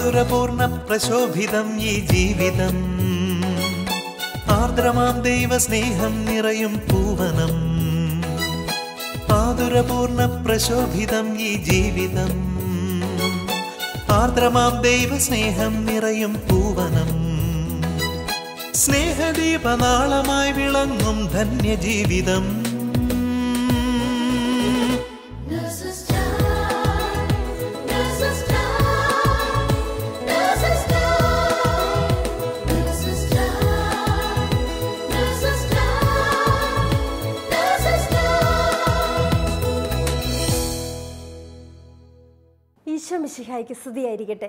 മാധുരപൂർണ്ണ പ്രശോഭിതം ഈ ജീവിതം, ആർദ്രമാം ദൈവസ്നേഹം നിറയും പൂവനം. മാധുരപൂർണ്ണ പ്രശോഭിതം ഈ ജീവിതം, ആർദ്രമാം ദൈവസ്നേഹം നിറയും പൂവനം. സ്നേഹദീപനാളമായി വിളങ്ങും ധന്യജീവിതം. ഈശോ മിശിഹായ്ക്ക് സ്തുതിയായിരിക്കട്ടെ.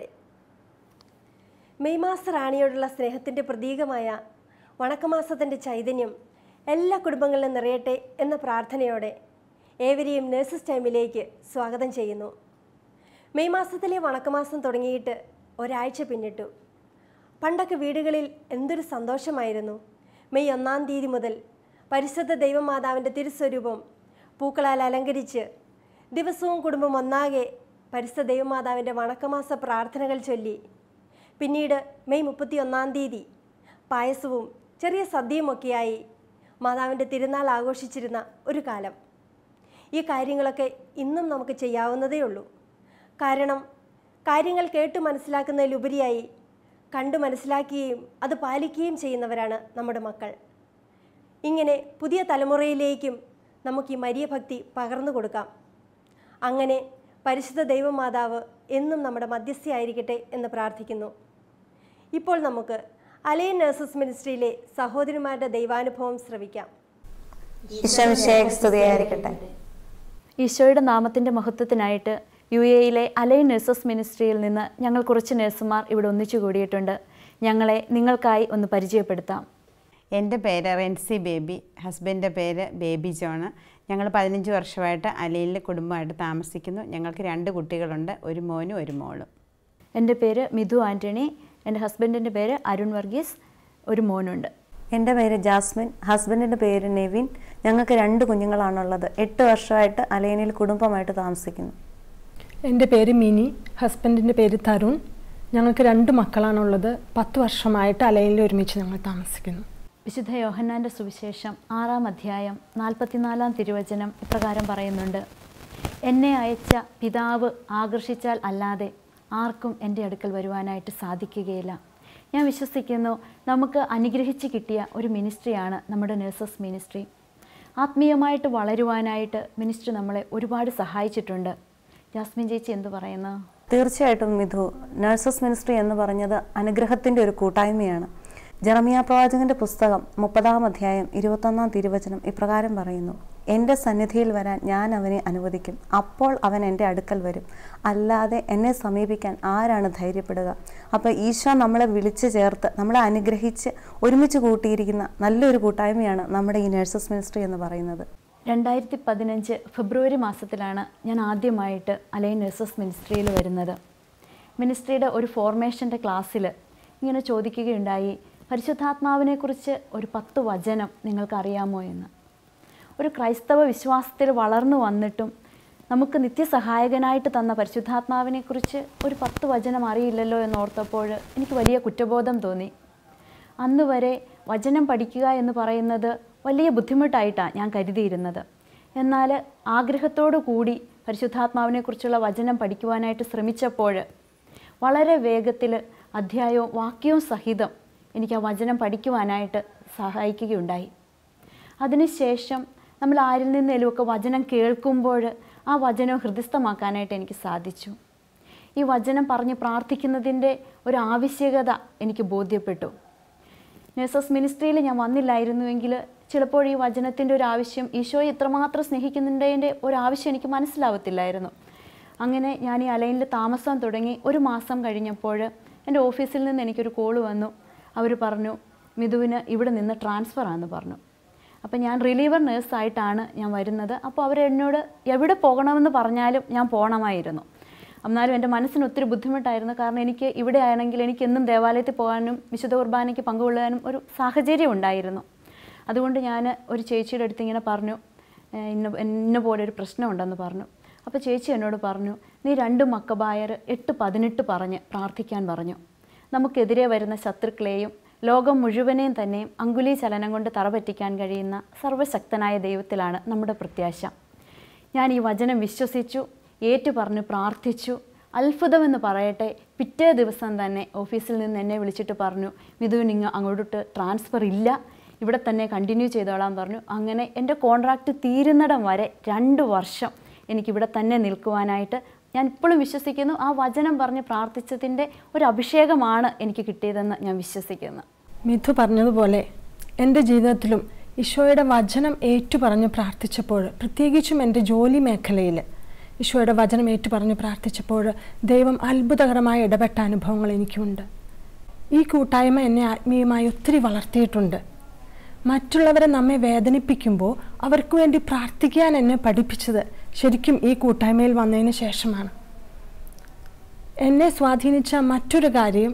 മെയ് മാസ റാണിയോടുള്ള സ്നേഹത്തിൻ്റെ പ്രതീകമായ വണക്കമാസത്തിൻ്റെ ചൈതന്യം എല്ലാ കുടുംബങ്ങളിലും നിറയട്ടെ എന്ന പ്രാർത്ഥനയോടെ ഏവരെയും നേഴ്സസ് ടൈമിലേക്ക് സ്വാഗതം ചെയ്യുന്നു. മെയ് മാസത്തിലെ വണക്കമാസം തുടങ്ങിയിട്ട് ഒരാഴ്ച പിന്നിട്ടു. പണ്ടൊക്കെ വീടുകളിൽ എന്തൊരു സന്തോഷമായിരുന്നു. മെയ് 1-ാം തീയതി മുതൽ പരിശുദ്ധ ദൈവമാതാവിൻ്റെ തിരുസ്വരൂപം പൂക്കളാൽ അലങ്കരിച്ച് ദിവസവും കുടുംബം ഒന്നാകെ പരിശുദ്ധ ദൈവമാതാവിൻ്റെ വണക്കമാസ പ്രാർത്ഥനകൾ ചൊല്ലി, പിന്നീട് മെയ് 31-ാം തീയതി പായസവും ചെറിയ സദ്യയുമൊക്കെയായി മാതാവിൻ്റെ തിരുനാൾ ആഘോഷിച്ചിരുന്ന ഒരു കാലം. ഈ കാര്യങ്ങളൊക്കെ ഇന്നും നമുക്ക് ചെയ്യാവുന്നതേ ഉള്ളൂ. കാരണം കാര്യങ്ങൾ കേട്ട് മനസ്സിലാക്കുന്നതിലുപരിയായി കണ്ടു മനസ്സിലാക്കുകയും അത് പാലിക്കുകയും ചെയ്യുന്നവരാണ് നമ്മുടെ മക്കൾ. ഇങ്ങനെ പുതിയ തലമുറയിലേക്കും നമുക്ക് ഈ മരിയഭക്തി പകർന്നു കൊടുക്കാം. അങ്ങനെ പരിശുദ്ധ ദൈവമാതാവ് എന്നും നമ്മുടെ മധ്യസ്ഥയായിരിക്കട്ടെ എന്ന് പ്രാർത്ഥിക്കുന്നു. ഇപ്പോൾ നമുക്ക് അലൈൻ നഴ്സസ് മിനിസ്ട്രിയിലെ സഹോദരിമാരുടെ ദൈവാനുഭവം ശ്രവിക്കാം. ഈശോയുടെ നാമത്തിൻ്റെ മഹത്വത്തിനായിട്ട് UAE അലൈൻ നഴ്സസ് മിനിസ്ട്രിയിൽ നിന്ന് ഞങ്ങൾ കുറച്ച് നഴ്സുമാർ ഇവിടെ ഒന്നിച്ചു കൂടിയിട്ടുണ്ട്. ഞങ്ങളെ നിങ്ങൾക്കായി ഒന്ന് പരിചയപ്പെടുത്താം. എൻ്റെ പേര് റെൻസി ബേബി, ഹസ്ബൻഡിൻ്റെ പേര് ബേബി ജോണ്. ഞങ്ങൾ 15 വർഷമായിട്ട് അലൈനിൽ കുടുംബമായിട്ട് താമസിക്കുന്നു. ഞങ്ങൾക്ക് 2 കുട്ടികളുണ്ട്, ഒരു മോനും ഒരു മോളും. എൻ്റെ പേര് മിഥു ആൻ്റണി, എൻ്റെ ഹസ്ബൻഡിൻ്റെ പേര് അരുൺ വർഗീസ്, ഒരു മോനുണ്ട്. എൻ്റെ പേര് ജാസ്മിൻ, ഹസ്ബൻഡിൻ്റെ പേര് നെവിൻ. ഞങ്ങൾക്ക് 2 കുഞ്ഞുങ്ങളാണുള്ളത്. 8 വർഷമായിട്ട് അലൈനിൽ കുടുംബമായിട്ട് താമസിക്കുന്നു. എൻ്റെ പേര് മിനി, ഹസ്ബൻഡിൻ്റെ പേര് തരുൺ. ഞങ്ങൾക്ക് 2 മക്കളാണുള്ളത്. 10 വർഷമായിട്ട് അലൈനിൽ ഒരുമിച്ച് ഞങ്ങൾ താമസിക്കുന്നു. വിശുദ്ധ യോഹന്നാൻ്റെ സുവിശേഷം 6-ാം അധ്യായം 44-ാം തിരുവചനം ഇപ്രകാരം പറയുന്നുണ്ട്: എന്നെ അയച്ച പിതാവ് ആകർഷിച്ചാൽ അല്ലാതെ ആർക്കും എൻ്റെ അടുക്കൽ വരുവാനായിട്ട് സാധിക്കുകയില്ല. ഞാൻ വിശ്വസിക്കുന്നു നമുക്ക് അനുഗ്രഹിച്ച് കിട്ടിയ ഒരു മിനിസ്ട്രിയാണ് നമ്മുടെ നഴ്സസ് മിനിസ്ട്രി. ആത്മീയമായിട്ട് വളരുവാനായിട്ട് മിനിസ്ട്രി നമ്മളെ ഒരുപാട് സഹായിച്ചിട്ടുണ്ട്. ജാസ്മിൻ ചേച്ചി എന്ത് പറയുന്നു? തീർച്ചയായിട്ടും മിഥു, നഴ്സസ് മിനിസ്ട്രി എന്ന് പറഞ്ഞത് അനുഗ്രഹത്തിൻ്റെ ഒരു കൂട്ടായ്മയാണ്. ജെറമിയ പ്രവാചകന്റെ പുസ്തകം 30-ാം അധ്യായം 21-ാം തിരുവചനം ഇപ്രകാരം പറയുന്നു: എൻ്റെ സന്നിധിയിൽ വരാൻ ഞാൻ അവനെ അനുവദിക്കും, അപ്പോൾ അവൻ എൻ്റെ അടുക്കൽ വരും, അല്ലാതെ എന്നെ സമീപിക്കാൻ ആരാണ് ധൈര്യപ്പെടുക? അപ്പോൾ ഈശോ നമ്മളെ വിളിച്ച് ചേർത്ത് നമ്മളെ അനുഗ്രഹിച്ച് ഒരുമിച്ച് കൂട്ടിയിരിക്കുന്ന നല്ലൊരു കൂട്ടായ്മയാണ് നമ്മുടെ ഈ നഴ്സസ് മിനിസ്ട്രി എന്ന് പറയുന്നത്. 2015 ഫെബ്രുവരി മാസത്തിലാണ് ഞാൻ ആദ്യമായിട്ട് അലൈൻ നഴ്സസ് മിനിസ്ട്രിയിൽ വരുന്നത്. മിനിസ്ട്രിയുടെ ഒരു ഫോർമേഷൻ്റെ ക്ലാസ്സിൽ ഇങ്ങനെ ചോദിക്കുകയുണ്ടായി, പരിശുദ്ധാത്മാവിനെക്കുറിച്ച് ഒരു 10 വചനം നിങ്ങൾക്കറിയാമോ എന്ന്. ഒരു ക്രൈസ്തവ വിശ്വാസത്തിൽ വളർന്നു വന്നിട്ടും നമുക്ക് നിത്യസഹായകനായിട്ട് തന്ന പരിശുദ്ധാത്മാവിനെക്കുറിച്ച് ഒരു 10 വചനം അറിയില്ലല്ലോ എന്നോർത്തപ്പോൾ എനിക്ക് വലിയ കുറ്റബോധം തോന്നി. അന്ന് വരെ വചനം പഠിക്കുക എന്ന് പറയുന്നത് വലിയ ബുദ്ധിമുട്ടായിട്ടാണ് ഞാൻ കരുതിയിരുന്നത്. എന്നാൽ ആഗ്രഹത്തോടു കൂടി പരിശുദ്ധാത്മാവിനെക്കുറിച്ചുള്ള വചനം പഠിക്കുവാനായിട്ട് ശ്രമിച്ചപ്പോൾ വളരെ വേഗത്തിൽ അധ്യായവും വാക്യവും സഹിതം എനിക്ക് ആ വചനം പഠിക്കുവാനായിട്ട് സഹായിക്കുകയുണ്ടായി. അതിനുശേഷം നമ്മൾ ആരിൽ നിന്നേലുമൊക്കെ വചനം കേൾക്കുമ്പോൾ ആ വചനം ഹൃദയസ്ഥമാക്കാനായിട്ട് എനിക്ക് സാധിച്ചു. ഈ വചനം പറഞ്ഞ് പ്രാർത്ഥിക്കുന്നതിൻ്റെ ഒരു ആവശ്യകത എനിക്ക് ബോധ്യപ്പെട്ടു. നഴ്സസ് മിനിസ്ട്രിയിൽ ഞാൻ വന്നില്ലായിരുന്നുവെങ്കിൽ ചിലപ്പോൾ ഈ വചനത്തിൻ്റെ ഒരു ആവശ്യം, ഈശോയെ ഇത്രമാത്രം സ്നേഹിക്കുന്നതിൻ്റെ ഒരാവശ്യം എനിക്ക് മനസ്സിലാവത്തില്ലായിരുന്നു. അങ്ങനെ ഞാൻ ഈ അലൈനിൽ താമസം തുടങ്ങി. 1 മാസം കഴിഞ്ഞപ്പോൾ എൻ്റെ ഓഫീസിൽ നിന്ന് എനിക്കൊരു കോള് വന്നു. അവർ പറഞ്ഞു, മിഥുവിന് ഇവിടെ നിന്ന് ട്രാൻസ്ഫറാണെന്ന് പറഞ്ഞു. അപ്പോൾ ഞാൻ റിലീവർ നേഴ്സായിട്ടാണ് ഞാൻ വരുന്നത്. അപ്പോൾ അവരെന്നോട് എവിടെ പോകണമെന്ന് പറഞ്ഞാലും ഞാൻ പോകണമായിരുന്നു. എന്നാലും എൻ്റെ മനസ്സിന് ഒത്തിരി ബുദ്ധിമുട്ടായിരുന്നു. കാരണം എനിക്ക് ഇവിടെ ആണെങ്കിൽ എനിക്ക് എന്നും ദേവാലയത്തിൽ പോകാനും വിശുദ്ധ കുർബാനയ്ക്ക് പങ്കുകൊള്ളാനും ഒരു സാഹചര്യം ഉണ്ടായിരുന്നു. അതുകൊണ്ട് ഞാൻ ഒരു ചേച്ചിയുടെ അടുത്ത് ഇങ്ങനെ പറഞ്ഞു, ഇന്ന പോലെ ഒരു പ്രശ്നമുണ്ടെന്ന് പറഞ്ഞു. അപ്പോൾ ചേച്ചി എന്നോട് പറഞ്ഞു, നീ 2 മക്കബായർ 8:18 പറഞ്ഞ് പ്രാർത്ഥിക്കാൻ പറഞ്ഞു. നമുക്കെതിരെ വരുന്ന ശത്രുക്കളെയും ലോകം മുഴുവനെയും തന്നെയും അങ്കുലി ചലനം കൊണ്ട് തറപറ്റിക്കാൻ കഴിയുന്ന സർവ്വശക്തനായ ദൈവത്തിലാണ് നമ്മുടെ പ്രത്യാശ. ഞാൻ ഈ വചനം വിശ്വസിച്ചു, ഏറ്റുപറഞ്ഞു പ്രാർത്ഥിച്ചു. അത്ഭുതമെന്ന് പറയട്ടെ, പിറ്റേ ദിവസം തന്നെ ഓഫീസിൽ നിന്ന് എന്നെ വിളിച്ചിട്ട് പറഞ്ഞു, മിഥുനിങ്ങ് അങ്ങോട്ട് ട്രാൻസ്ഫർ ഇല്ല, ഇവിടെ തന്നെ കണ്ടിന്യൂ ചെയ്തോളാൻ പറഞ്ഞു. അങ്ങനെ എൻ്റെ കോൺട്രാക്റ്റ് തീരുന്നിടം വരെ 2 വർഷം എനിക്കിവിടെ തന്നെ നിൽക്കുവാനായിട്ട് ഞാൻ ഇപ്പോഴും വിശ്വസിക്കുന്നു. ആ വചനം പറഞ്ഞ് പ്രാർത്ഥിച്ചതിൻ്റെ ഒരു അഭിഷേകമാണ് എനിക്ക് കിട്ടിയതെന്ന് ഞാൻ വിശ്വസിക്കുന്നു. മിഥു പറഞ്ഞതുപോലെ എൻ്റെ ജീവിതത്തിലും ഈശോയുടെ വചനം ഏറ്റുപറഞ്ഞ് പ്രാർത്ഥിച്ചപ്പോൾ, പ്രത്യേകിച്ചും എൻ്റെ ജോലി മേഖലയിൽ ഈശോയുടെ വചനം ഏറ്റുപറഞ്ഞ് പ്രാർത്ഥിച്ചപ്പോൾ ദൈവം അത്ഭുതകരമായി ഇടപെട്ട അനുഭവങ്ങൾ എനിക്കുണ്ട്. ഈ കൂട്ടായ്മ എന്നെ ആത്മീയമായി ഒത്തിരി വളർത്തിയിട്ടുണ്ട്. മറ്റുള്ളവരെ നമ്മെ വേദനിപ്പിക്കുമ്പോൾ അവർക്ക് വേണ്ടി പ്രാർത്ഥിക്കാൻ എന്നെ പഠിപ്പിച്ചത് ശരിക്കും ഈ കൂട്ടായ്മയിൽ വന്നതിന് ശേഷമാണ്. എന്നെ സ്വാധീനിച്ച മറ്റൊരു കാര്യം,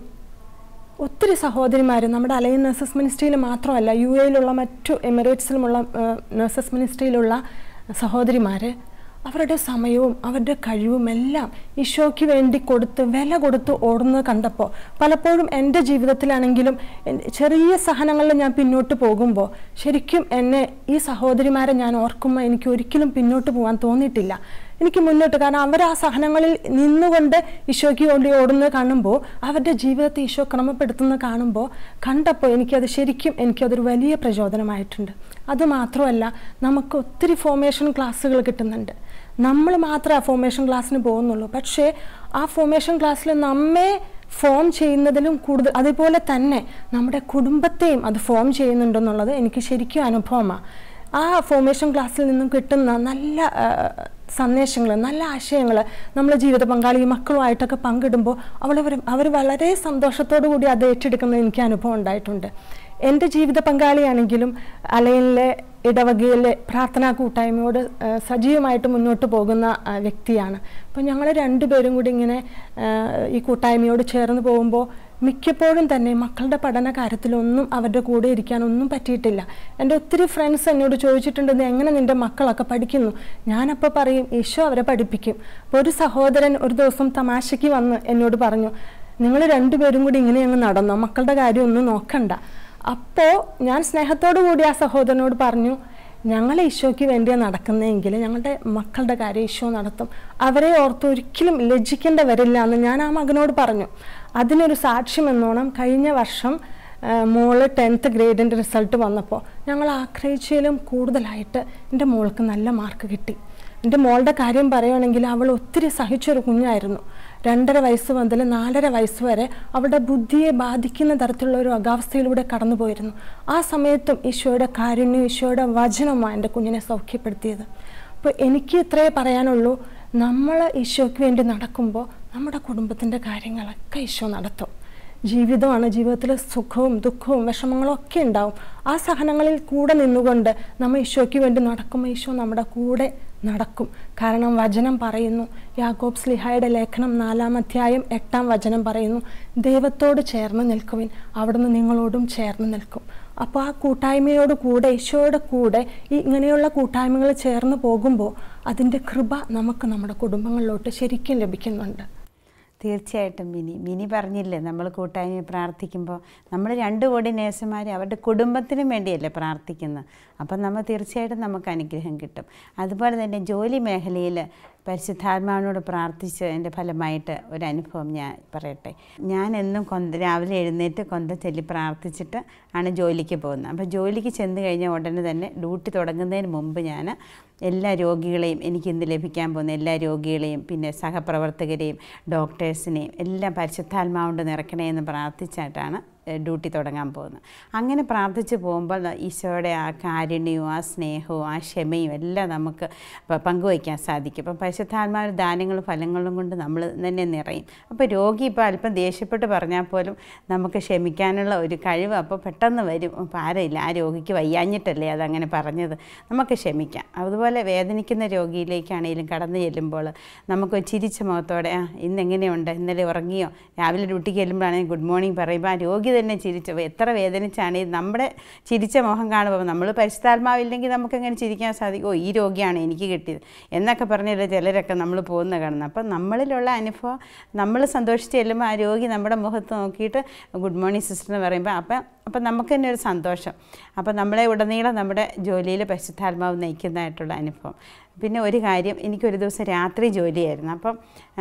ഒത്തിരി സഹോദരിമാർ നമ്മുടെ അലൈൻ നഴ്സസ് മിനിസ്ട്രിയിൽ മാത്രമല്ല, UAE മറ്റു എമിറേറ്റ്സിലുമുള്ള നഴ്സസ് മിനിസ്ട്രിയിലുള്ള സഹോദരിമാർ അവരുടെ സമയവും അവരുടെ കഴിവും എല്ലാം ഈശോയ്ക്ക് വേണ്ടി വില കൊടുത്ത് ഓടുന്നത് കണ്ടപ്പോൾ, പലപ്പോഴും എൻ്റെ ജീവിതത്തിലാണെങ്കിലും ചെറിയ സഹനങ്ങളിൽ ഞാൻ പിന്നോട്ട് പോകുമ്പോൾ ശരിക്കും എന്നെ ഈ സഹോദരിമാരെ ഞാൻ ഓർക്കുമ്പോൾ എനിക്ക് ഒരിക്കലും പിന്നോട്ട് പോകാൻ തോന്നിയിട്ടില്ല. എനിക്ക് മുന്നോട്ട്, കാരണം അവർ ആ സഹനങ്ങളിൽ നിന്നുകൊണ്ട് ഈശോയ്ക്ക് വേണ്ടി ഓടുന്നത് കാണുമ്പോൾ, അവരുടെ ജീവിതത്തെ ഈശോ ക്രമപ്പെടുത്തുന്നത് കണ്ടപ്പോൾ എനിക്കതൊരു വലിയ പ്രചോദനമായിട്ടുണ്ട്. അതുമാത്രമല്ല, നമുക്ക് ഒത്തിരി ഫോർമേഷൻ ക്ലാസ്സുകൾ കിട്ടുന്നുണ്ട്. നമ്മൾ മാത്രമേ ആ ഫോർമേഷൻ ക്ലാസ്സിന് പോകുന്നുള്ളൂ. പക്ഷേ ആ ഫോർമേഷൻ ക്ലാസ്സിൽ നമ്മെ ഫോം ചെയ്യുന്നതിലും കൂടുതൽ അതുപോലെ തന്നെ നമ്മുടെ കുടുംബത്തെയും അത് ഫോം ചെയ്യുന്നുണ്ടെന്നുള്ളത് എനിക്ക് ശരിക്കും അനുഭവമാണ്. ആ ഫോർമേഷൻ ക്ലാസ്സിൽ നിന്നും കിട്ടുന്ന നല്ല സന്ദേശങ്ങൾ, നല്ല ആശയങ്ങൾ നമ്മൾ ജീവിത പങ്കാളി മക്കളുമായിട്ടൊക്കെ പങ്കിടുമ്പോൾ അവർ വളരെ സന്തോഷത്തോടു കൂടി അത് ഏറ്റെടുക്കുന്നത് എനിക്ക് അനുഭവം ഉണ്ടായിട്ടുണ്ട്. എൻ്റെ ജീവിത പങ്കാളിയാണെങ്കിലും അലൈനിലെ ഇടവകയിലെ പ്രാർത്ഥനാ കൂട്ടായ്മയോട് സജീവമായിട്ട് മുന്നോട്ട് പോകുന്ന വ്യക്തിയാണ്. അപ്പോൾ ഞങ്ങൾ 2 പേരും കൂടി ഇങ്ങനെ ഈ കൂട്ടായ്മയോട് ചേർന്ന് പോകുമ്പോൾ മിക്കപ്പോഴും തന്നെ മക്കളുടെ പഠന കാര്യത്തിലൊന്നും അവരുടെ കൂടെ ഇരിക്കാനൊന്നും പറ്റിയിട്ടില്ല. എൻ്റെ ഒത്തിരി ഫ്രണ്ട്സ് എന്നോട് ചോദിച്ചിട്ടുണ്ട്, എങ്ങനെ നിൻ്റെ മക്കളൊക്കെ പഠിക്കുന്നു? ഞാനപ്പോൾ പറയും, ഈശോ അവരെ പഠിപ്പിക്കും. അപ്പോൾ ഒരു സഹോദരൻ ഒരു ദിവസം തമാശയ്ക്ക് വന്ന് എന്നോട് പറഞ്ഞു, നിങ്ങൾ 2 പേരും കൂടി ഇങ്ങനെ അങ്ങ് നടന്നോ, മക്കളുടെ കാര്യം ഒന്നും നോക്കണ്ട. അപ്പോൾ ഞാൻ സ്നേഹത്തോടു കൂടി ആ സഹോദരനോട് പറഞ്ഞു, ഞങ്ങൾ ഈശോയ്ക്ക് വേണ്ടിയാണ് നടക്കുന്നതെങ്കിൽ ഞങ്ങളുടെ മക്കളുടെ കാര്യം ഈശോ നടത്തും, അവരെ ഓർത്ത് ഒരിക്കലും ലജ്ജിക്കേണ്ട വരില്ല എന്ന് ഞാൻ ആ മകനോട് പറഞ്ഞു. അതിനൊരു സാക്ഷ്യം എന്നോണം കഴിഞ്ഞ വർഷം മോള് 10th ഗ്രേഡിൻ്റെ റിസൾട്ട് വന്നപ്പോൾ ഞങ്ങൾ ആഗ്രഹിച്ചതിലും കൂടുതലായിട്ട് എൻ്റെ മോൾക്ക് നല്ല മാർക്ക് കിട്ടി. എൻ്റെ മോളുടെ കാര്യം പറയുകയാണെങ്കിൽ അവൾ ഒത്തിരി സഹിച്ചൊരു കുഞ്ഞായിരുന്നു. 2.5 വയസ്സ് മുതൽ 4.5 വയസ്സ് വരെ അവളുടെ ബുദ്ധിയെ ബാധിക്കുന്ന തരത്തിലുള്ള ഒരു അഗാവസ്ഥയിലൂടെ കടന്നു പോയിരുന്നു. ആ സമയത്തും ഈശോയുടെ കാരുണ്യം, ഈശോയുടെ വചനമാണ് എൻ്റെ കുഞ്ഞിനെ സൗഖ്യപ്പെടുത്തിയത്. അപ്പോൾ എനിക്ക് ഇത്രയേ പറയാനുള്ളൂ, നമ്മൾ ഈശോയ്ക്ക് വേണ്ടി നടക്കുമ്പോൾ നമ്മുടെ കുടുംബത്തിൻ്റെ കാര്യങ്ങളൊക്കെ ഈശോ നടത്തും. ജീവിതമാണ്, ജീവിതത്തിൽ സുഖവും ദുഃഖവും വിഷമങ്ങളും ഒക്കെ ഉണ്ടാവും. ആ സഹനങ്ങളിൽ കൂടെ നിന്നുകൊണ്ട് നമ്മൾ ഈശോയ്ക്ക് വേണ്ടി നടക്കുമ്പോൾ ഈശോ നമ്മുടെ കൂടെ നടക്കും. കാരണം വചനം പറയുന്നു, യാക്കോബ് ശ്ലീഹായുടെ ലേഖനം 4-ാം അധ്യായം 8-ാം വചനം പറയുന്നു, ദൈവത്തോട് ചേർന്ന് നിൽക്കുവിൻ, അവിടുന്ന് നിങ്ങളോടും ചേർന്ന് നിൽക്കും. അപ്പോൾ ആ കൂട്ടായ്മയോട് കൂടെ, ഈശോയുടെ കൂടെ ഇങ്ങനെയുള്ള കൂട്ടായ്മകൾ ചേർന്ന് പോകുമ്പോൾ അതിൻ്റെ കൃപ നമുക്ക് നമ്മുടെ കുടുംബങ്ങളിലോട്ട് ശരിക്കും ലഭിക്കുന്നുണ്ട്. തീർച്ചയായിട്ടും മിനി പറഞ്ഞില്ലേ, നമ്മൾ കൂട്ടായ്മ പ്രാർത്ഥിക്കുമ്പോൾ നമ്മൾ 2 കോടി നേഴ്സുമാർ അവരുടെ കുടുംബത്തിനും വേണ്ടിയല്ലേ പ്രാർത്ഥിക്കുന്നത്. അപ്പം തീർച്ചയായിട്ടും നമുക്ക് അനുഗ്രഹം കിട്ടും. അതുപോലെ തന്നെ ജോലി മേഖലയിൽ പരിശുദ്ധാത്മാവിനോട് പ്രാർത്ഥിച്ചതിൻ്റെ ഫലമായിട്ട് ഒരു അനുഭവം ഞാൻ പറയട്ടെ. ഞാൻ എന്നും രാവിലെ എഴുന്നേറ്റ് കൊന്ത ചൊല്ലി പ്രാർത്ഥിച്ചിട്ട് ആണ് ജോലിക്ക് പോകുന്നത്. അപ്പോൾ ജോലിക്ക് ചെന്ന് കഴിഞ്ഞാൽ ഉടനെ തന്നെ ഡ്യൂട്ടി തുടങ്ങുന്നതിന് മുമ്പ് ഞാൻ എല്ലാ രോഗികളെയും, എനിക്കിന്ന് ലഭിക്കാൻ പോകുന്ന എല്ലാ രോഗികളെയും, പിന്നെ സഹപ്രവർത്തകരെയും ഡോക്ടേഴ്സിനെയും എല്ലാം പരിശുദ്ധാത്മാവുകൊണ്ട് നിറയ്ക്കണേ എന്ന് പ്രാർത്ഥിച്ചിട്ടാണ് ഡ്യൂട്ടി തുടങ്ങാൻ പോകുന്നത്. അങ്ങനെ പ്രാർത്ഥിച്ച് പോകുമ്പോൾ ഈശോയുടെ ആ കാരുണ്യവും ആ സ്നേഹവും ആ ക്ഷമയും എല്ലാം നമുക്ക് പങ്കുവയ്ക്കാൻ സാധിക്കും. അപ്പം പരിശുദ്ധാത്മാവിൻ്റെ ദാനങ്ങളും ഫലങ്ങളും കൊണ്ട് നമ്മൾ തന്നെ നിറയും. അപ്പോൾ രോഗി ഇപ്പോൾ അല്പം ദേഷ്യപ്പെട്ട് പറഞ്ഞാൽ പോലും നമുക്ക് ക്ഷമിക്കാനുള്ള ഒരു കഴിവ് അപ്പോൾ പെട്ടെന്ന് വരും. അപ്പോൾ ആരയില്ല, ആ രോഗിക്ക് വയ്യാഞ്ഞിട്ടല്ലേ അതങ്ങനെ പറഞ്ഞത്, നമുക്ക് ക്ഷമിക്കാം. അതുപോലെ വേദനിക്കുന്ന രോഗിയിലേക്കാണെങ്കിലും കടന്നു ചെല്ലുമ്പോൾ നമുക്ക് ചിരിച്ച മുഖത്തോടെ ഇന്നെങ്ങനെയുണ്ട്, ഇന്നലെ ഉറങ്ങിയോ, രാവിലെ ഡ്യൂട്ടിക്ക് ചെല്ലുമ്പോഴാണെങ്കിൽ ഗുഡ് മോർണിംഗ് പറയുമ്പോൾ ആ രോഗി തന്നെ ചിരിച്ചു. എത്ര വേദനിച്ചാണ് നമ്മുടെ ചിരിച്ച മുഖം കാണുമ്പോൾ നമ്മൾ പരിശുദ്ധാത്മാവില്ലെങ്കിൽ നമുക്കെങ്ങനെ ചിരിക്കാൻ സാധിക്കും? ഓ, ഈ രോഗിയാണ് എനിക്ക് കിട്ടിയത് എന്നൊക്കെ പറഞ്ഞില്ല ചിലരൊക്കെ നമ്മൾ പോകുന്ന കാണുന്നത്. അപ്പം നമ്മളിലുള്ള അനുഭവം നമ്മൾ സന്തോഷിച്ച് ചെല്ലുമ്പോൾ ആ രോഗി നമ്മുടെ മുഖത്ത് നോക്കിയിട്ട് ഗുഡ് മോർണിംഗ് സിസ്റ്റർ എന്ന് പറയുമ്പോൾ അപ്പം നമുക്ക് തന്നെ ഒരു സന്തോഷം. അപ്പം നമ്മളെ ഉടനീളം നമ്മുടെ ജോലിയിൽ പരിശുദ്ധാത്മാവ് നയിക്കുന്നതായിട്ടുള്ള അനുഭവം. പിന്നെ ഒരു കാര്യം, എനിക്കൊരു ദിവസം രാത്രി ജോലിയായിരുന്നു. അപ്പം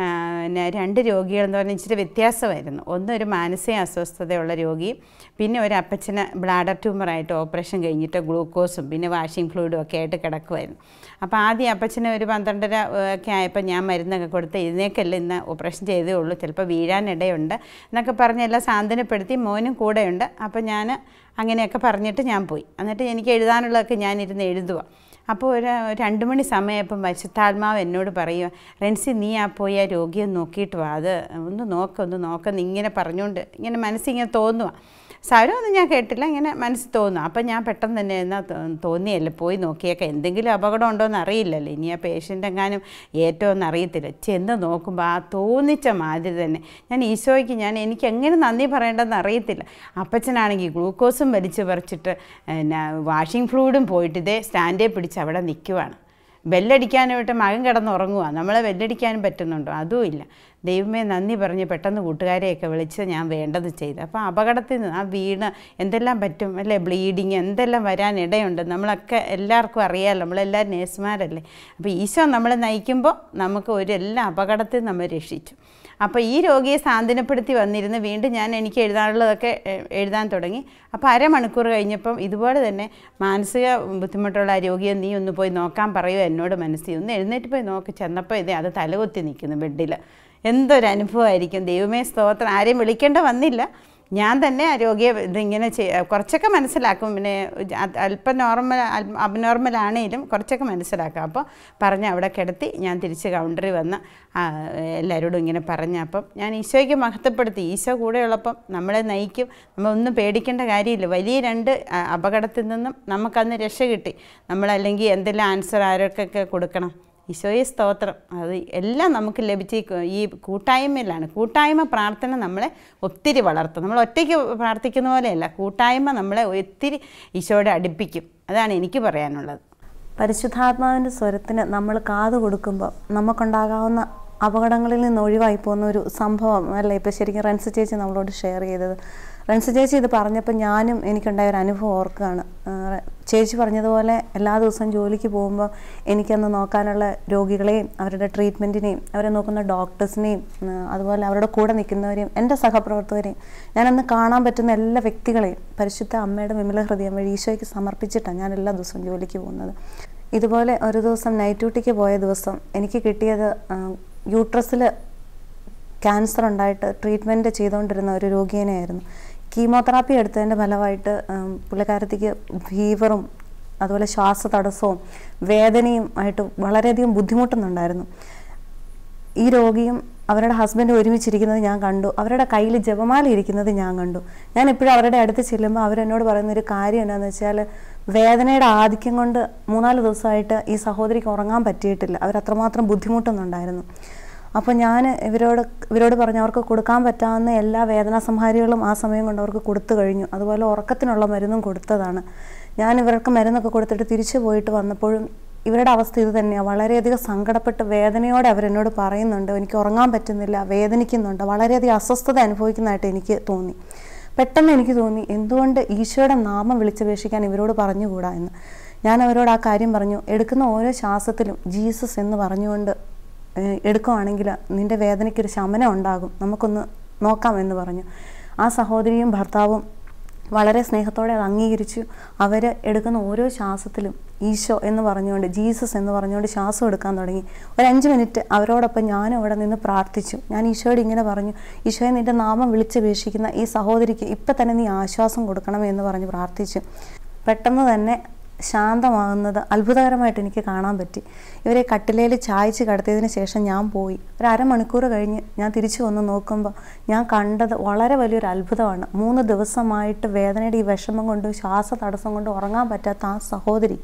പിന്നെ 2 രോഗികളെന്ന് പറഞ്ഞാൽ ഇച്ചിരി വ്യത്യാസമായിരുന്നു. ഒരു മാനസിക അസ്വസ്ഥതയുള്ള രോഗിയും പിന്നെ ഒരു അപ്പച്ചന് ബ്ലാഡർ ട്യൂമറായിട്ട് ഓപ്പറേഷൻ കഴിഞ്ഞിട്ട് ഗ്ലൂക്കോസും പിന്നെ വാഷിംഗ് ഫ്ലൂയിഡും ഒക്കെ ആയിട്ട് കിടക്കുമായിരുന്നു. അപ്പോൾ ആദ്യം അപ്പച്ചന് ഒരു 12:30 ഒക്കെ ആയപ്പോൾ ഞാൻ മരുന്നൊക്കെ കൊടുത്ത് എഴുന്നേക്കല്ല, ഇന്ന് ഓപ്പറേഷൻ ചെയ്തേ ഉള്ളൂ, ചിലപ്പോൾ വീഴാനിടയുണ്ട് എന്നൊക്കെ പറഞ്ഞ് എല്ലാം സാന്ത്വനപ്പെടുത്തി. മോനും കൂടെയുണ്ട്. അപ്പോൾ ഞാൻ അങ്ങനെയൊക്കെ പറഞ്ഞിട്ട് ഞാൻ പോയി. എന്നിട്ട് എനിക്ക് എഴുതാനുള്ളതൊക്കെ ഞാനിരുന്ന് എഴുതുക. അപ്പോൾ ഒരു 2 മണി സമയമായപ്പം പരിശുദ്ധാത്മാവ് എന്നോട് പറയുക, റെൻസി നീ പോയി ആ രോഗിയെ നോക്കിയിട്ട് വാ, അത് ഒന്ന് നോക്കെന്ന് ഇങ്ങനെ പറഞ്ഞുകൊണ്ട് ഇങ്ങനെ മനസ്സിങ്ങനെ തോന്നുക. സാരമൊന്നും ഞാൻ കേട്ടില്ല, ഇങ്ങനെ മനസ്സിൽ തോന്നുക. അപ്പം ഞാൻ പെട്ടെന്ന് തന്നെ എന്നാൽ തോന്നിയല്ലേ പോയി നോക്കിയേക്കാം, എന്തെങ്കിലും അപകടം ഉണ്ടോയെന്ന് അറിയില്ലല്ലോ, ഇനി ആ പേഷ്യൻ്റ് എങ്ങാനും ഏറ്റവും അറിയത്തില്ല. ചെന്ന് നോക്കുമ്പോൾ ആ തോന്നിച്ച മാതിരി തന്നെ ഞാൻ ഈശോയ്ക്ക് എനിക്ക് എങ്ങനെ നന്ദി പറയേണ്ടതെന്ന് അറിയത്തില്ല. അപ്പച്ചനാണെങ്കിൽ ഗ്ലൂക്കോസും വലിച്ചു പറിച്ചിട്ട് വാഷിംഗ് ഫ്ലൂയിഡും പോയിട്ട് ഇതേ സ്റ്റാൻഡേ പിടിച്ച് അവിടെ നിൽക്കുവാണ്. ബെല്ലടിക്കാനായിട്ട് മകൻ കിടന്നുറങ്ങുക, നമ്മളെ ബെല്ലടിക്കാനും പറ്റുന്നുണ്ടോ? അതുമില്ല. ദൈവമേ നന്ദി പറഞ്ഞ് പെട്ടെന്ന് കൂട്ടുകാരെയൊക്കെ വിളിച്ച് ഞാൻ വേണ്ടത് ചെയ്തു. അപ്പോൾ അപകടത്തിൽ നിന്ന് ആ വീണ് എന്തെല്ലാം പറ്റും അല്ലേ, ബ്ലീഡിങ് എന്തെല്ലാം വരാനിടയുണ്ട്. നമ്മളൊക്കെ എല്ലാവർക്കും അറിയാമല്ലോ, നമ്മളെല്ലാവരും നേഴ്സുമാരല്ലേ. അപ്പോൾ ഈശോ നമ്മളെ നയിക്കുമ്പോൾ നമുക്ക് എല്ലാ അപകടത്തിൽ നമ്മൾ രക്ഷിച്ചു. അപ്പോൾ ഈ രോഗിയെ സാന്ത്വനപ്പെടുത്തി വന്നിരുന്ന് വീണ്ടും എനിക്ക് എഴുതാനുള്ളതൊക്കെ എഴുതാൻ തുടങ്ങി. അപ്പോൾ അരമണിക്കൂർ കഴിഞ്ഞപ്പം ഇതുപോലെ തന്നെ മാനസിക ബുദ്ധിമുട്ടുള്ള ആ രോഗിയെ നീ ഒന്ന് പോയി നോക്കാൻ പറയുമോ എന്നോട് മനസ്സിൽ. ഒന്ന് എഴുന്നേറ്റ് പോയി നോക്കി ചെന്നപ്പോൾ അത് തലകുത്തി നിൽക്കുന്നു ബെഡിൽ. എന്തൊരു അനുഭവമായിരിക്കും. ദൈവമേ സ്തോത്രം. ആരെയും വിളിക്കേണ്ട വന്നില്ല, ഞാൻ തന്നെ ആ രോഗിയെ ഇതിങ്ങനെ കുറച്ചൊക്കെ മനസ്സിലാക്കും. പിന്നെ അല്പം അബ്നോർമലാണേലും കുറച്ചൊക്കെ മനസ്സിലാക്കാം. അപ്പോൾ പറഞ്ഞ് അവിടെ കിടത്തി ഞാൻ തിരിച്ച് കൗണ്ടറിൽ വന്ന് എല്ലാവരോടും ഇങ്ങനെ പറഞ്ഞപ്പം ഞാൻ ഈശോയ്ക്ക് മഹത്വപ്പെടുത്തി. ഈശോ കൂടെയുള്ളപ്പം നമ്മളെ നയിക്കും, നമ്മളൊന്നും പേടിക്കേണ്ട കാര്യമില്ല. വലിയ 2 അപകടത്തിൽ നിന്നും നമുക്കന്ന് രക്ഷ കിട്ടി. നമ്മളല്ലെങ്കിൽ എന്തെല്ലാം ആൻസർ ആരൊക്കെ കൊടുക്കണം. ഈശോയെ സ്തോത്രം. അത് എല്ലാം നമുക്ക് ലഭിച്ച ഈ കൂട്ടായ്മയിലാണ്. കൂട്ടായ്മ പ്രാർത്ഥന നമ്മളെ ഒത്തിരി വളർത്തും. നമ്മൾ ഒറ്റയ്ക്ക് പ്രാർത്ഥിക്കുന്ന പോലെയല്ല, കൂട്ടായ്മ നമ്മളെ ഒത്തിരി ഈശോയോട് അടുപ്പിക്കും. അതാണ് എനിക്ക് പറയാനുള്ളത്. പരിശുദ്ധാത്മാവിൻ്റെ സ്വരത്തിന് നമ്മൾ കാത് കൊടുക്കുമ്പോൾ നമുക്കുണ്ടാകാവുന്ന അപകടങ്ങളിൽ നിന്ന് ഒഴിവായി പോകുന്ന ഒരു സംഭവം അല്ലേ ഇപ്പോൾ ശരിക്കും റെൻസി ചേച്ചി നമ്മളോട് ഷെയർ ചെയ്തത്. റെൻസി ചേച്ചി ഇത് പറഞ്ഞപ്പോൾ ഞാനും എനിക്കുണ്ടായ ഒരു അനുഭവം ഓർക്കുകയാണ്. ചേച്ചി പറഞ്ഞതുപോലെ എല്ലാ ദിവസവും ജോലിക്ക് പോകുമ്പോൾ എനിക്കന്ന് നോക്കാനുള്ള രോഗികളെയും അവരുടെ ട്രീറ്റ്മെൻറ്റിനെയും അവരെ നോക്കുന്ന ഡോക്ടേഴ്സിനെയും അതുപോലെ അവരുടെ കൂടെ നിൽക്കുന്നവരെയും എൻ്റെ സഹപ്രവർത്തകരെയും ഞാനന്ന് കാണാൻ പറ്റുന്ന എല്ലാ വ്യക്തികളെയും പരിശുദ്ധ അമ്മയുടെ വിമല ഹൃദയം വഴി ഈശോയ്ക്ക് സമർപ്പിച്ചിട്ടാണ് ഞാൻ എല്ലാ ദിവസവും ജോലിക്ക് പോകുന്നത്. ഇതുപോലെ ഒരു ദിവസം നൈറ്റ് ഡ്യൂട്ടിക്ക് പോയ ദിവസം എനിക്ക് കിട്ടിയത് യൂട്രസിൽ ക്യാൻസർ ഉണ്ടായിട്ട് ട്രീറ്റ്മെൻറ്റ് ചെയ്തുകൊണ്ടിരുന്ന ഒരു രോഗിയെയായിരുന്നു. കീമോതെറാപ്പി എടുത്തതിൻ്റെ ഫലമായിട്ട് പുള്ളിക്കാരത്തിക്ക് ഫീവറും അതുപോലെ ശ്വാസതടസ്സവും വേദനയും ആയിട്ട് വളരെയധികം ബുദ്ധിമുട്ടുന്നുണ്ടായിരുന്നു. ഈ രോഗിയും അവരുടെ ഹസ്ബൻഡ് ഒരുമിച്ചിരിക്കുന്നത് ഞാൻ കണ്ടു. അവരുടെ കയ്യിൽ ജപമാല ഇരിക്കുന്നത് ഞാൻ കണ്ടു. ഞാൻ എപ്പോഴും അവരുടെ അടുത്ത് ചെല്ലുമ്പോൾ അവരെന്നോട് പറയുന്നൊരു കാര്യം എന്താണെന്ന് വെച്ചാൽ, വേദനയുടെ ആധിക്യം കൊണ്ട് 3-4 ദിവസമായിട്ട് ഈ സഹോദരിക്ക് ഉറങ്ങാൻ പറ്റിയിട്ടില്ല. അവരത്രമാത്രം ബുദ്ധിമുട്ടുന്നുണ്ടായിരുന്നു. അപ്പോൾ ഞാൻ ഇവരോട് പറഞ്ഞു അവർക്ക് കൊടുക്കാൻ പറ്റാവുന്ന എല്ലാ വേദനാ സംഹാരികളും ആ സമയം കൊണ്ട് അവർക്ക് കൊടുത്തു കഴിഞ്ഞു. അതുപോലെ ഉറക്കത്തിനുള്ള മരുന്നും കൊടുത്തതാണ്. ഞാൻ ഇവർക്ക് മരുന്നൊക്കെ കൊടുത്തിട്ട് തിരിച്ചു പോയിട്ട് വന്നപ്പോഴും ഇവരുടെ അവസ്ഥ ഇത് തന്നെയാണ്. വളരെയധികം സങ്കടപ്പെട്ട് വേദനയോടെ അവരെന്നോട് പറയുന്നുണ്ട്, എനിക്ക് ഉറങ്ങാൻ പറ്റുന്നില്ല, വേദനിക്കുന്നുണ്ട്, വളരെയധികം അസ്വസ്ഥത അനുഭവിക്കുന്നതായിട്ട് എനിക്ക് തോന്നി. പെട്ടെന്ന് എനിക്ക് തോന്നി, എന്തുകൊണ്ട് ഈശോയുടെ നാമം വിളിച്ചപേക്ഷിക്കാൻ ഇവരോട് പറഞ്ഞുകൂടാ എന്ന്. ഞാൻ അവരോട് ആ കാര്യം പറഞ്ഞു. എടുക്കുന്ന ഓരോ ശ്വാസത്തിലും ജീസസ് എന്ന് പറഞ്ഞുകൊണ്ട് എടുക്കുവാണെങ്കിൽ നിൻ്റെ വേദനയ്ക്കൊരു ശമനം ഉണ്ടാകും, നമുക്കൊന്ന് നോക്കാം എന്ന് പറഞ്ഞു. ആ സഹോദരിയും ഭർത്താവും വളരെ സ്നേഹത്തോടെ അത് അംഗീകരിച്ചു. അവർ എടുക്കുന്ന ഓരോ ശ്വാസത്തിലും ഈശോ എന്ന് പറഞ്ഞുകൊണ്ട് ജീസസ് എന്ന് പറഞ്ഞുകൊണ്ട് ശ്വാസം എടുക്കാൻ തുടങ്ങി. ഒരു 5 മിനിറ്റ് അവരോടൊപ്പം ഞാനും അവിടെ നിന്ന് പ്രാർത്ഥിച്ചു. ഞാൻ ഈശോയോട് ഇങ്ങനെ പറഞ്ഞു, ഈശോയെ നിൻ്റെ നാമം വിളിച്ചപേക്ഷിക്കുന്ന ഈ സഹോദരിക്ക് ഇപ്പം തന്നെ നീ ആശ്വാസം കൊടുക്കണമേ എന്ന് പറഞ്ഞ് പ്രാർത്ഥിച്ചു. പെട്ടെന്ന് തന്നെ ശാന്തമാകുന്നത് അത്ഭുതകരമായിട്ട് എനിക്ക് കാണാൻ പറ്റി. ഇവരെ കട്ടിലേൽ ചായച്ച് കിടത്തിയതിന് ശേഷം ഞാൻ പോയി. ഒരു അരമണിക്കൂർ കഴിഞ്ഞ് ഞാൻ തിരിച്ചു വന്ന് നോക്കുമ്പോൾ ഞാൻ കണ്ടത് വളരെ വലിയൊരു അത്ഭുതമാണ്. 3 ദിവസമായിട്ട് വേദനയുടെ ഈ വിഷമം കൊണ്ട് ശ്വാസതടസ്സം കൊണ്ട് ഉറങ്ങാൻ പറ്റാത്ത ആ സഹോദരി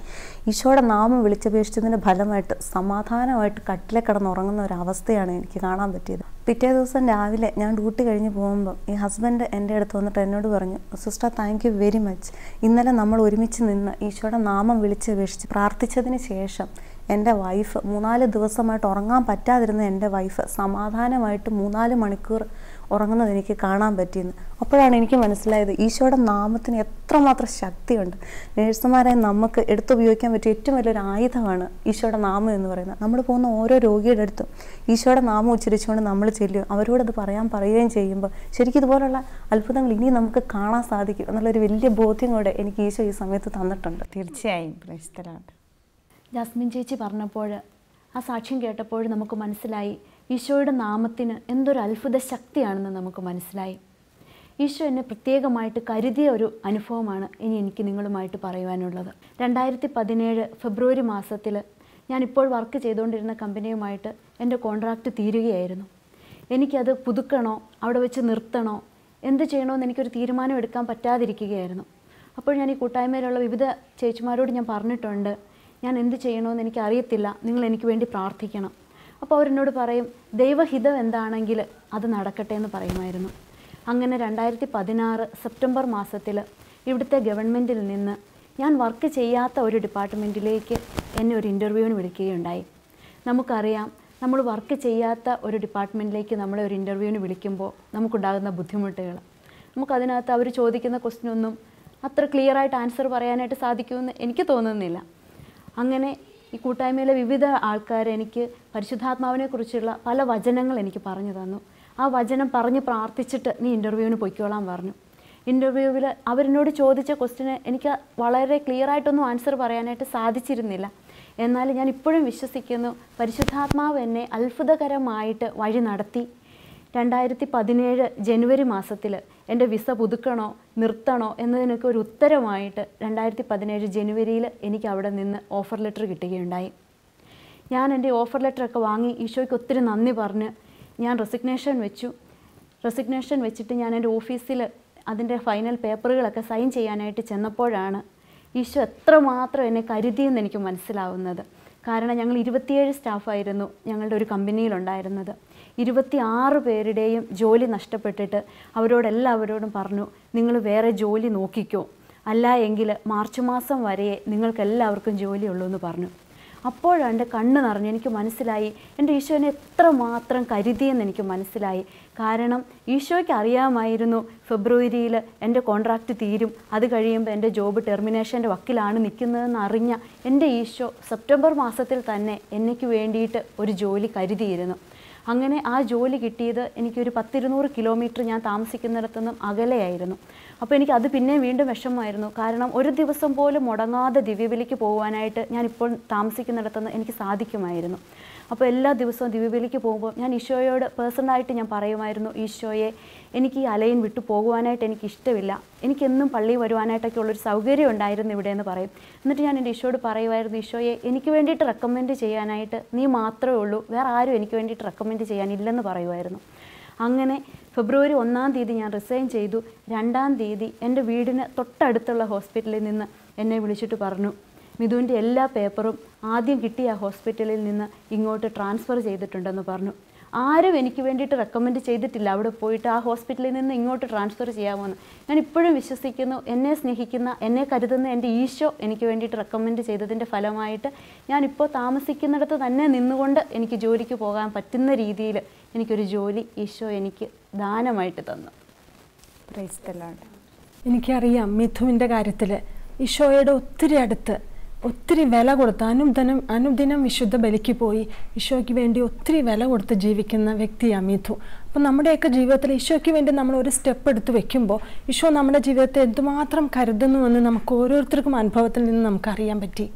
ഈശോയുടെ നാമം വിളിച്ചപേക്ഷിച്ചതിൻ്റെ ഫലമായിട്ട് സമാധാനമായിട്ട് കട്ടിലെ കിടന്നുറങ്ങുന്ന ഒരവസ്ഥയാണ് എനിക്ക് കാണാൻ പറ്റിയത്. പിറ്റേ ദിവസം രാവിലെ ഞാൻ ഡ്യൂട്ടി കഴിഞ്ഞ് പോകുമ്പോൾ ഈ ഹസ്ബൻഡ് എൻ്റെ അടുത്ത് വന്നിട്ട് എന്നോട് പറഞ്ഞു, sister thank you very much. ഇന്നലെ നമ്മൾ ഒരുമിച്ച് നിന്ന് ഈശോയുടെ നാമം വിളിച്ചപേക്ഷിച്ച് പ്രാർത്ഥിച്ചതിന് ശേഷം എൻ്റെ വൈഫ് 3-4 ദിവസമായിട്ട് ഉറങ്ങാൻ പറ്റാതിരുന്ന എൻ്റെ വൈഫ് സമാധാനമായിട്ട് 3-4 മണിക്കൂർ ഉറങ്ങുന്നത് എനിക്ക് കാണാൻ പറ്റിയെന്ന്. അപ്പോഴാണ് എനിക്ക് മനസ്സിലായത് ഈശോയുടെ നാമത്തിന് എത്രമാത്രം ശക്തിയുണ്ട്. നേഴ്സുമാരെ നമുക്ക് എടുത്തുപയോഗിക്കാൻ പറ്റിയ ഏറ്റവും വലിയൊരു ആയുധമാണ് ഈശോയുടെ നാമം എന്ന് പറയുന്നത്. നമ്മൾ പോകുന്ന ഓരോ രോഗിയുടെ അടുത്തും ഈശോയുടെ നാമം ഉച്ചരിച്ചുകൊണ്ട് നമ്മൾ ചെല്ലും, അവരോടത് പറയുകയും ചെയ്യുമ്പോൾ ശരിക്കും ഇതുപോലുള്ള അത്ഭുതങ്ങൾ ഇനി നമുക്ക് കാണാൻ സാധിക്കും എന്നുള്ളൊരു വലിയ ബോധ്യം കൂടെ എനിക്ക് ഈശോ ഈ സമയത്ത് തന്നിട്ടുണ്ട്. തീർച്ചയായും പ്രൈസ് ദി ലോർഡ്. ജാസ്മിൻ ചേച്ചി പറഞ്ഞപ്പോൾ, ആ സാക്ഷ്യം കേട്ടപ്പോൾ നമുക്ക് മനസ്സിലായി ഈശോയുടെ നാമത്തിന് എന്തൊരു അത്ഭുത ശക്തിയാണെന്ന് നമുക്ക് മനസ്സിലായി. ഈശോ എന്നെ പ്രത്യേകമായിട്ട് കരുതിയ ഒരു അനുഭവമാണ് ഇനി എനിക്ക് നിങ്ങളുമായിട്ട് പറയുവാനുള്ളത്. 2017 ഫെബ്രുവരി മാസത്തിൽ ഞാനിപ്പോൾ വർക്ക് ചെയ്തുകൊണ്ടിരുന്ന കമ്പനിയുമായിട്ട് എൻ്റെ കോൺട്രാക്റ്റ് തീരുകയായിരുന്നു. എനിക്കത് പുതുക്കണോ അവിടെ വെച്ച് നിർത്തണോ എന്ത് ചെയ്യണമെന്ന് എനിക്കൊരു തീരുമാനം എടുക്കാൻ പറ്റാതിരിക്കുകയായിരുന്നു. അപ്പോൾ ഞാൻ ഈ കൂട്ടായ്മയിലുള്ള വിവിധ ചേച്ചിമാരോട് ഞാൻ പറഞ്ഞിട്ടുണ്ട്, ഞാൻ എന്ത് ചെയ്യണമെന്ന് എനിക്ക് അറിയത്തില്ല, നിങ്ങൾ എനിക്ക് വേണ്ടി പ്രാർത്ഥിക്കണം. അപ്പോൾ അവരെന്നോട് പറയും, ദൈവഹിതം എന്താണെങ്കിൽ അത് നടക്കട്ടെ എന്ന് പറയുമായിരുന്നു. അങ്ങനെ 2016 സെപ്റ്റംബർ മാസത്തിൽ ഇവിടുത്തെ ഗവൺമെൻറ്റിൽ നിന്ന് ഞാൻ വർക്ക് ചെയ്യാത്ത ഒരു ഡിപ്പാർട്ട്മെൻറ്റിലേക്ക് എന്നെ ഒരു ഇൻ്റർവ്യൂവിന് വിളിക്കുകയുണ്ടായി. നമുക്കറിയാം, നമ്മൾ വർക്ക് ചെയ്യാത്ത ഒരു ഡിപ്പാർട്ട്മെൻറ്റിലേക്ക് നമ്മളെ ഒരു ഇൻ്റർവ്യൂവിന് വിളിക്കുമ്പോൾ നമുക്കുണ്ടാകുന്ന ബുദ്ധിമുട്ടുകൾ. നമുക്കതിനകത്ത് അവർ ചോദിക്കുന്ന ക്വസ്റ്റ്യനൊന്നും അത്ര ക്ലിയറായിട്ട് ആൻസർ പറയാനായിട്ട് സാധിക്കുമെന്ന് എനിക്ക് തോന്നുന്നില്ല. അങ്ങനെ ഈ കൂട്ടായ്മയിലെ വിവിധ ആൾക്കാർ എനിക്ക് പരിശുദ്ധാത്മാവിനെക്കുറിച്ചുള്ള പല വചനങ്ങൾ എനിക്ക് പറഞ്ഞു തന്നു. ആ വചനം പറഞ്ഞ് പ്രാർത്ഥിച്ചിട്ട് നീ ഇൻ്റർവ്യൂവിന് പൊയ്ക്കോളാൻ പറഞ്ഞു. ഇൻ്റർവ്യൂവിൽ അവരെന്നോട് ചോദിച്ച ക്വസ്റ്റിന് എനിക്ക് വളരെ ക്ലിയറായിട്ടൊന്നും ആൻസർ പറയാനായിട്ട് സാധിച്ചിരുന്നില്ല. എന്നാൽ ഞാൻ ഇപ്പോഴും വിശ്വസിക്കുന്നു, പരിശുദ്ധാത്മാവ് എന്നെ അത്ഭുതകരമായിട്ട് വഴി നടത്തി. 2017 ജനുവരി മാസത്തിൽ എൻ്റെ വിസ പുതുക്കണോ നിർത്തണോ എന്നതിനൊക്കെ ഒരു ഉത്തരമായിട്ട് 2017 ജനുവരിയിൽ എനിക്ക് അവിടെ നിന്ന് ഓഫർ ലെറ്റർ കിട്ടുകയുണ്ടായി. ഞാൻ എൻ്റെ ഓഫർ ലെറ്ററൊക്കെ വാങ്ങി ഈശോയ്ക്ക് ഒത്തിരി നന്ദി പറഞ്ഞ് ഞാൻ റെസിഗ്നേഷൻ വെച്ചിട്ട് ഞാൻ എൻ്റെ ഓഫീസിൽ അതിൻ്റെ ഫൈനൽ പേപ്പറുകളൊക്കെ സൈൻ ചെയ്യാനായിട്ട് ചെന്നപ്പോഴാണ് ഈശോ എത്രമാത്രം എന്നെ കരുതിയെന്ന് എനിക്ക് മനസ്സിലാവുന്നത്. കാരണം ഞങ്ങൾ 27 സ്റ്റാഫായിരുന്നു ഞങ്ങളുടെ ഒരു കമ്പനിയിലുണ്ടായിരുന്നത്. 26 പേരുടെയും ജോലി നഷ്ടപ്പെട്ടിട്ട് അവരോടെല്ലാവരോടും പറഞ്ഞു, നിങ്ങൾ വേറെ ജോലി നോക്കിക്കോ, അല്ല എങ്കിൽ മാർച്ച് മാസം വരെ നിങ്ങൾക്കെല്ലാവർക്കും ജോലിയുള്ളൂ എന്ന് പറഞ്ഞു. അപ്പോഴാണ് എൻ്റെ കണ്ണ് നിറഞ്ഞ് എനിക്ക് മനസ്സിലായി എൻ്റെ ഈശോനെ എത്രമാത്രം കരുതിയെന്ന് എനിക്ക് മനസ്സിലായി. കാരണം ഈശോയ്ക്ക് അറിയാമായിരുന്നു ഫെബ്രുവരിയിൽ എൻ്റെ കോൺട്രാക്റ്റ് തീരും, അത് കഴിയുമ്പോൾ എൻ്റെ ജോബ് ടെർമിനേഷൻ്റെ വക്കിലാണ് നിൽക്കുന്നതെന്ന് അറിഞ്ഞ എൻ്റെ ഈശോ സെപ്റ്റംബർ മാസത്തിൽ തന്നെ എനിക്ക് വേണ്ടിയിട്ട് ഒരു ജോലി കരുതിയിരുന്നു. അങ്ങനെ ആ ജോലി കിട്ടിയത് എനിക്കൊരു 100-200 കിലോമീറ്റർ ഞാൻ താമസിക്കുന്നിടത്തുനിന്നും അകലെയായിരുന്നു. അപ്പോൾ എനിക്ക് അത് പിന്നെ വീണ്ടും വിഷമമായിരുന്നു. കാരണം ഒരു ദിവസം പോലും മുടങ്ങാതെ ദിവ്യബലിക്ക് പോകുവാനായിട്ട് ഞാനിപ്പോൾ താമസിക്കുന്നിടത്തുനിന്ന് എനിക്ക് സാധിക്കുമായിരുന്നു. അപ്പോൾ എല്ലാ ദിവസവും ദിവ്യബലിക്ക് പോകുമ്പോൾ ഞാൻ ഈശോയോട് പേഴ്സണലായിട്ട് ഞാൻ പറയുമായിരുന്നു, ഈശോയെ എനിക്ക് ഈ അലൈൻ വിട്ടു പോകുവാനായിട്ട് എനിക്ക് ഇഷ്ടമില്ല, എനിക്കെന്നും പള്ളി വരുവാനായിട്ടൊക്കെ ഉള്ളൊരു സൗകര്യം ഉണ്ടായിരുന്നു ഇവിടെ എന്ന് പറയും. എന്നിട്ട് ഞാൻ എൻ്റെ ഈശോയോട് പറയുമായിരുന്നു, ഈശോയെ എനിക്ക് വേണ്ടിയിട്ട് റെക്കമെൻഡ് ചെയ്യാനായിട്ട് നീ മാത്രമേ ഉള്ളൂ, വേറെ ആരും എനിക്ക് വേണ്ടിയിട്ട് റെക്കമെൻഡ് ചെയ്യാനില്ലെന്ന് പറയുമായിരുന്നു. അങ്ങനെ ഫെബ്രുവരി 1-ാം തീയതി ഞാൻ റിസൈൻ ചെയ്തു. 2-ാം തീയതി എൻ്റെ വീടിന് തൊട്ടടുത്തുള്ള ഹോസ്പിറ്റലിൽ നിന്ന് എന്നെ വിളിച്ചിട്ട് പറഞ്ഞു, മിഥുവിൻ്റെ എല്ലാ പേപ്പറും ആദ്യം കിട്ടിയ ഹോസ്പിറ്റലിൽ നിന്ന് ഇങ്ങോട്ട് ട്രാൻസ്ഫർ ചെയ്തിട്ടുണ്ടെന്ന് പറഞ്ഞു. ആരും എനിക്ക് വേണ്ടിയിട്ട് റെക്കമെൻഡ് ചെയ്തിട്ടില്ല അവിടെ പോയിട്ട് ആ ഹോസ്പിറ്റലിൽ നിന്ന് ഇങ്ങോട്ട് ട്രാൻസ്ഫർ ചെയ്യാമെന്ന്. ഞാൻ ഇപ്പോഴും വിശ്വസിക്കുന്നു, എന്നെ സ്നേഹിക്കുന്ന എന്നെ കരുതുന്ന എൻ്റെ ഈശോ എനിക്ക് വേണ്ടിയിട്ട് റെക്കമെൻഡ് ചെയ്തതിൻ്റെ ഫലമായിട്ട് ഞാനിപ്പോൾ താമസിക്കുന്നിടത്ത് തന്നെ നിന്നുകൊണ്ട് എനിക്ക് ജോലിക്ക് പോകാൻ പറ്റുന്ന രീതിയിൽ എനിക്കൊരു ജോലി ഈശോ എനിക്ക് ദാനമായിട്ട് തന്നു. Praise the Lord. എനിക്കറിയാം മിഥുവിൻ്റെ കാര്യത്തിൽ ഈശോയുടെ ഒത്തിരി അടുത്ത് ഒത്തിരി വില കൊടുത്ത് അനുദിനം വിശുദ്ധ ബലിക്ക് പോയി ഈശോയ്ക്ക് വേണ്ടി ഒത്തിരി വില കൊടുത്ത് ജീവിക്കുന്ന വ്യക്തിയാണ് മിഥു. അപ്പം നമ്മുടെയൊക്കെ ജീവിതത്തിൽ ഈശോയ്ക്ക് വേണ്ടി നമ്മൾ ഒരു സ്റ്റെപ്പ് എടുത്ത് വെക്കുമ്പോൾ ഈശോ നമ്മുടെ ജീവിതത്തെ എന്തുമാത്രം കരുതുന്നുവെന്ന് നമുക്ക് ഓരോരുത്തർക്കും അനുഭവത്തിൽ നിന്ന് നമുക്കറിയാൻ പറ്റി.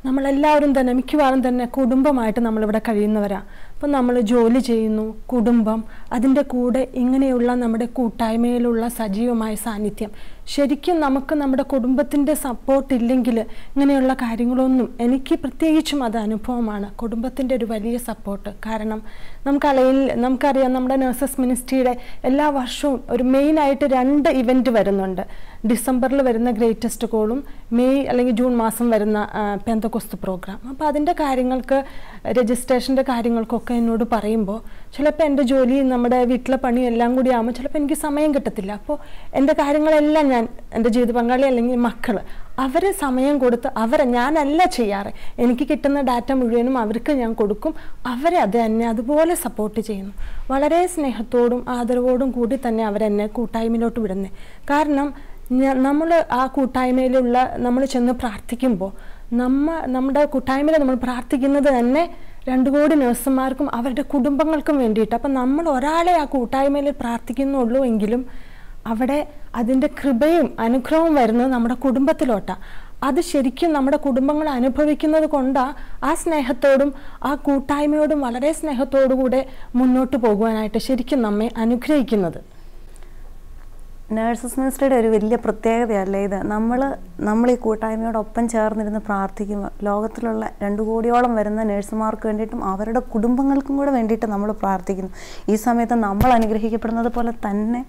നമ്മളെല്ലാവരും തന്നെ മിക്കവാറും തന്നെ കുടുംബമായിട്ട് നമ്മളിവിടെ കഴിയുന്നവരാണ്. അപ്പം നമ്മൾ ജോലി ചെയ്യുന്നു, കുടുംബം, അതിൻ്റെ കൂടെ ഇങ്ങനെയുള്ള നമ്മുടെ കൂട്ടായ്മയിലുള്ള സജീവമായ സാന്നിധ്യം. ശരിക്കും നമുക്ക് നമ്മുടെ കുടുംബത്തിൻ്റെ സപ്പോർട്ട് ഇല്ലെങ്കിൽ ഇങ്ങനെയുള്ള കാര്യങ്ങളൊന്നും, എനിക്ക് പ്രത്യേകിച്ചും അത് അനുഭവമാണ്, കുടുംബത്തിൻ്റെ ഒരു വലിയ സപ്പോർട്ട്. കാരണം നമുക്കറിയാം നമ്മുടെ നഴ്സസ് മിനിസ്ട്രിയുടെ എല്ലാ വർഷവും ഒരു മെയിനായിട്ട് 2 ഇവൻറ്റ് വരുന്നുണ്ട്. ഡിസംബറിൽ വരുന്ന ഗ്രേറ്റസ്റ്റ് കോളും മെയ് അല്ലെങ്കിൽ ജൂൺ മാസം വരുന്ന പെന്തക്കോസ്ത് പ്രോഗ്രാം. അപ്പോൾ അതിൻ്റെ കാര്യങ്ങൾക്ക് രജിസ്ട്രേഷൻ്റെ കാര്യങ്ങൾക്കൊക്കെ ഒക്കെ എന്നോട് പറയുമ്പോൾ ചിലപ്പോൾ എൻ്റെ ജോലി നമ്മുടെ വീട്ടിലെ പണിയും എല്ലാം കൂടി ആകുമ്പോൾ ചിലപ്പോൾ എനിക്ക് സമയം കിട്ടത്തില്ല. അപ്പോൾ എൻ്റെ കാര്യങ്ങളെല്ലാം ഞാൻ എൻ്റെ ജീവിത പങ്കാളി അല്ലെങ്കിൽ മക്കൾ അവരെ സമയം കൊടുത്ത് ഞാനല്ല ചെയ്യാറ്, എനിക്ക് കിട്ടുന്ന ഡാറ്റ മുഴുവനും അവർക്ക് ഞാൻ കൊടുക്കും. അവരെ എന്നെ അതുപോലെ സപ്പോർട്ട് ചെയ്യുന്നു. വളരെ സ്നേഹത്തോടും ആദരവോടും കൂടി തന്നെ അവരെന്നെ കൂട്ടായ്മയിലോട്ട് വിടുന്നത്. കാരണം നമ്മൾ ആ കൂട്ടായ്മയിലുള്ള നമ്മൾ ചെന്ന് പ്രാർത്ഥിക്കുമ്പോൾ നമ്മുടെ കൂട്ടായ്മയിൽ നമ്മൾ പ്രാർത്ഥിക്കുന്നത് തന്നെ 2 കോടി നഴ്സുമാർക്കും അവരുടെ കുടുംബങ്ങൾക്കും വേണ്ടിയിട്ട്. അപ്പം നമ്മൾ ഒരാളെ ആ കൂട്ടായ്മയിൽ പ്രാർത്ഥിക്കുന്നുള്ളൂ എങ്കിലും അവിടെ അതിൻ്റെ കൃപയും അനുഗ്രഹവും വരുന്നത് നമ്മുടെ കുടുംബത്തിലോട്ടാണ്. അത് ശരിക്കും നമ്മുടെ കുടുംബങ്ങൾ അനുഭവിക്കുന്നത് കൊണ്ടാണ് ആ സ്നേഹത്തോടും ആ കൂട്ടായ്മയോടും വളരെ സ്നേഹത്തോടുകൂടെ മുന്നോട്ട് പോകുവാനായിട്ട് ശരിക്കും നമ്മെ അനുഗ്രഹിക്കുന്നത്. നേഴ്സസ് മിനിസ്ട്രിയുടെ ഒരു വലിയ പ്രത്യേകതയല്ലേ ഇത്. നമ്മൾ ഈ കൂട്ടായ്മയോടൊപ്പം ചേർന്നിരുന്ന് പ്രാർത്ഥിക്കുമ്പോൾ ലോകത്തിലുള്ള 2 കോടിയോളം വരുന്ന നഴ്സുമാർക്ക് വേണ്ടിയിട്ടും അവരുടെ കുടുംബങ്ങൾക്കും കൂടെ വേണ്ടിയിട്ട് നമ്മൾ പ്രാർത്ഥിക്കുന്നു. ഈ സമയത്ത് നമ്മൾ അനുഗ്രഹിക്കപ്പെടുന്നത് പോലെ തന്നെ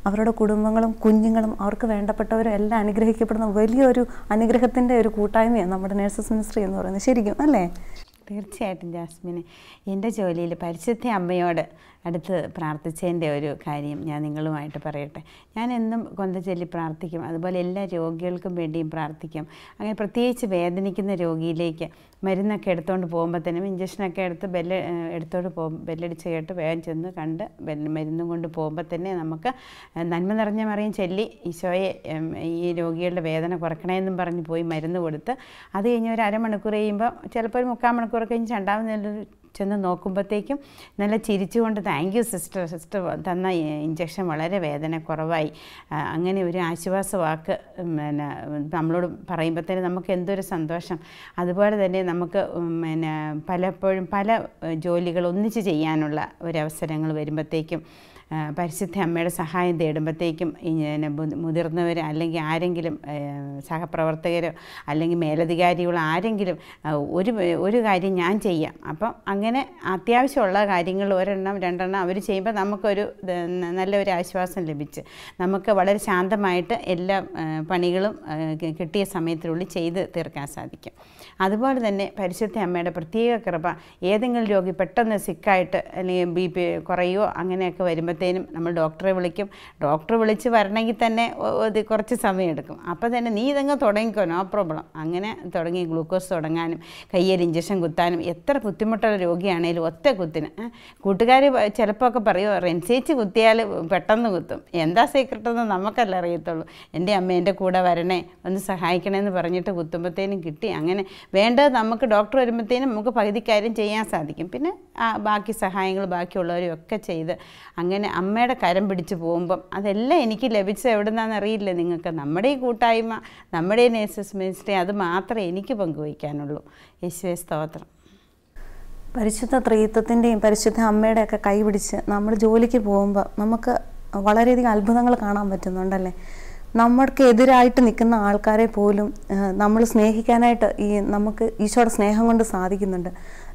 അവരുടെ കുടുംബങ്ങളും കുഞ്ഞുങ്ങളും അവർക്ക് വേണ്ടപ്പെട്ടവരും എല്ലാം അനുഗ്രഹിക്കപ്പെടുന്ന വലിയൊരു അനുഗ്രഹത്തിൻ്റെ ഒരു കൂട്ടായ്മയാണ് നമ്മുടെ നേഴ്സസ് മിനിസ്ട്രി എന്ന് പറയുന്നത്. ശരിക്കും അല്ലേ? തീർച്ചയായിട്ടും ജാസ്മിനെ, എൻ്റെ ജോലിയിൽ പരിശുദ്ധ അമ്മയോട് അടുത്ത് പ്രാർത്ഥിച്ചതിൻ്റെ ഒരു കാര്യം ഞാൻ നിങ്ങളുമായിട്ട് പറയട്ടെ. ഞാൻ എന്നും കൊന്ത ചൊല്ലി പ്രാർത്ഥിക്കും, അതുപോലെ എല്ലാ രോഗികൾക്കും വേണ്ടിയും പ്രാർത്ഥിക്കും. അങ്ങനെ പ്രത്യേകിച്ച് വേദനിക്കുന്ന രോഗിയിലേക്ക് മരുന്നൊക്കെ എടുത്തുകൊണ്ട് പോകുമ്പോൾ തന്നെ ഇഞ്ചക്ഷനൊക്കെ എടുത്ത് എടുത്തോണ്ട് ബെല്ലടിച്ച് കേട്ട് വേഗം ചെന്ന് കണ്ട് മരുന്നും കൊണ്ട് പോകുമ്പോൾ തന്നെ നമുക്ക് നന്മ നിറഞ്ഞ മറിയം ചൊല്ലി ഈശോയെ ഈ രോഗികളുടെ വേദന കുറക്കണമെന്നും പറഞ്ഞ് പോയി മരുന്ന് കൊടുത്ത് അത് കഴിഞ്ഞ് ഒരു അരമണിക്കൂർ കഴിയുമ്പോൾ ചിലപ്പോൾ ഒരു 3/4 മണിക്കൂർ കഴിഞ്ഞ് രണ്ടാമത് ചെന്ന് നോക്കുമ്പോഴത്തേക്കും നല്ല ചിരിച്ചുകൊണ്ട് താങ്ക് യു സിസ്റ്റർ തന്ന ഇഞ്ചക്ഷൻ വളരെ വേദന കുറവായി, അങ്ങനെ ഒരു ആശ്വാസ വാക്ക് നമ്മളോട് പറയുമ്പോൾ തന്നെ നമുക്ക് എന്തൊരു സന്തോഷം. അതുപോലെ തന്നെ നമുക്ക് പലപ്പോഴും പല ജോലികൾ ഒന്നിച്ച് ചെയ്യാനുള്ള ഒരവസരങ്ങൾ വരുമ്പോഴത്തേക്കും പരിശുദ്ധ അമ്മയുടെ സഹായം തേടുമ്പോഴത്തേക്കും മുതിർന്നവർ അല്ലെങ്കിൽ ആരെങ്കിലും സഹപ്രവർത്തകരോ അല്ലെങ്കിൽ മേലധികാരികളോ ആരെങ്കിലും ഒരു കാര്യം ഞാൻ ചെയ്യാം, അപ്പം അങ്ങനെ അത്യാവശ്യമുള്ള കാര്യങ്ങൾ 1 2 അവർ ചെയ്യുമ്പോൾ നമുക്കൊരു നല്ലൊരു ആശ്വാസം ലഭിച്ച് നമുക്ക് വളരെ ശാന്തമായിട്ട് എല്ലാ പണികളും കിട്ടിയ സമയത്തിനുള്ളിൽ ചെയ്ത് തീർക്കാൻ സാധിക്കും. അതുപോലെ തന്നെ പരിശുദ്ധ അമ്മയുടെ പ്രത്യേക കൃപ, ഏതെങ്കിലും രോഗി പെട്ടെന്ന് സിക്കായിട്ട് അല്ലെങ്കിൽ BP കുറയോ അങ്ങനെയൊക്കെ വരുമ്പോഴത്തേനും നമ്മൾ ഡോക്ടറെ വിളിക്കും. ഡോക്ടർ വിളിച്ച് വരണമെങ്കിൽ തന്നെ കുറച്ച് സമയമെടുക്കും. അപ്പോൾ തന്നെ നീ ഇതങ്ങ് തുടങ്ങിക്കോ, നോ പ്രോബ്ലം. അങ്ങനെ തുടങ്ങി ഗ്ലൂക്കോസ് തുടങ്ങാനും കയ്യിൽ ഇഞ്ചക്ഷൻ കുത്താനും എത്ര ബുദ്ധിമുട്ടുള്ള രോഗിയാണേലും ഒറ്റ കുത്തിന്. കൂട്ടുകാർ ചിലപ്പോൾ ഒക്കെ പറയും റെൻസേച്ച് കുത്തിയാൽ പെട്ടെന്ന് കുത്തും. എന്താ സീക്രട്ടെന്ന് നമുക്കല്ല അറിയത്തുള്ളൂ. എൻ്റെ അമ്മ എൻ്റെ കൂടെ വരണേ, ഒന്ന് സഹായിക്കണമെന്ന് പറഞ്ഞിട്ട് കുത്തുമ്പോഴത്തേനും കിട്ടി. അങ്ങനെ വേണ്ടത് നമുക്ക് ഡോക്ടർ വരുമ്പോഴത്തേനും നമുക്ക് പകുതി കാര്യം ചെയ്യാൻ സാധിക്കും. പിന്നെ ബാക്കി സഹായങ്ങൾ ബാക്കിയുള്ളവരും ഒക്കെ ചെയ്ത് അങ്ങനെ അമ്മയുടെ കരം പിടിച്ച് പോകുമ്പം അതെല്ലാം എനിക്ക് ലഭിച്ചത് എവിടെ നിന്നാണെന്ന് അറിയില്ല നിങ്ങൾക്ക്. നമ്മുടെ ഈ കൂട്ടായ്മ, നമ്മുടെ ഈ നേഴ്സസ് മിനിസ്ട്രി, അത് മാത്രമേ എനിക്ക് പങ്കുവയ്ക്കാനുള്ളൂ. യേശുവേ സ്തോത്രം. പരിശുദ്ധ ത്രിത്വത്തിൻ്റെയും പരിശുദ്ധ അമ്മയുടെയൊക്കെ കൈ പിടിച്ച് നമ്മൾ ജോലിക്ക് പോകുമ്പോൾ നമുക്ക് വളരെയധികം അത്ഭുതങ്ങൾ കാണാൻ പറ്റുന്നുണ്ടല്ലേ. നമ്മൾക്ക് എതിരായിട്ട് നിൽക്കുന്ന ആൾക്കാരെ പോലും നമ്മൾ സ്നേഹിക്കാനായിട്ട് നമുക്ക് ഈശോയുടെ സ്നേഹം കൊണ്ട് സാധിക്കുന്നുണ്ട്.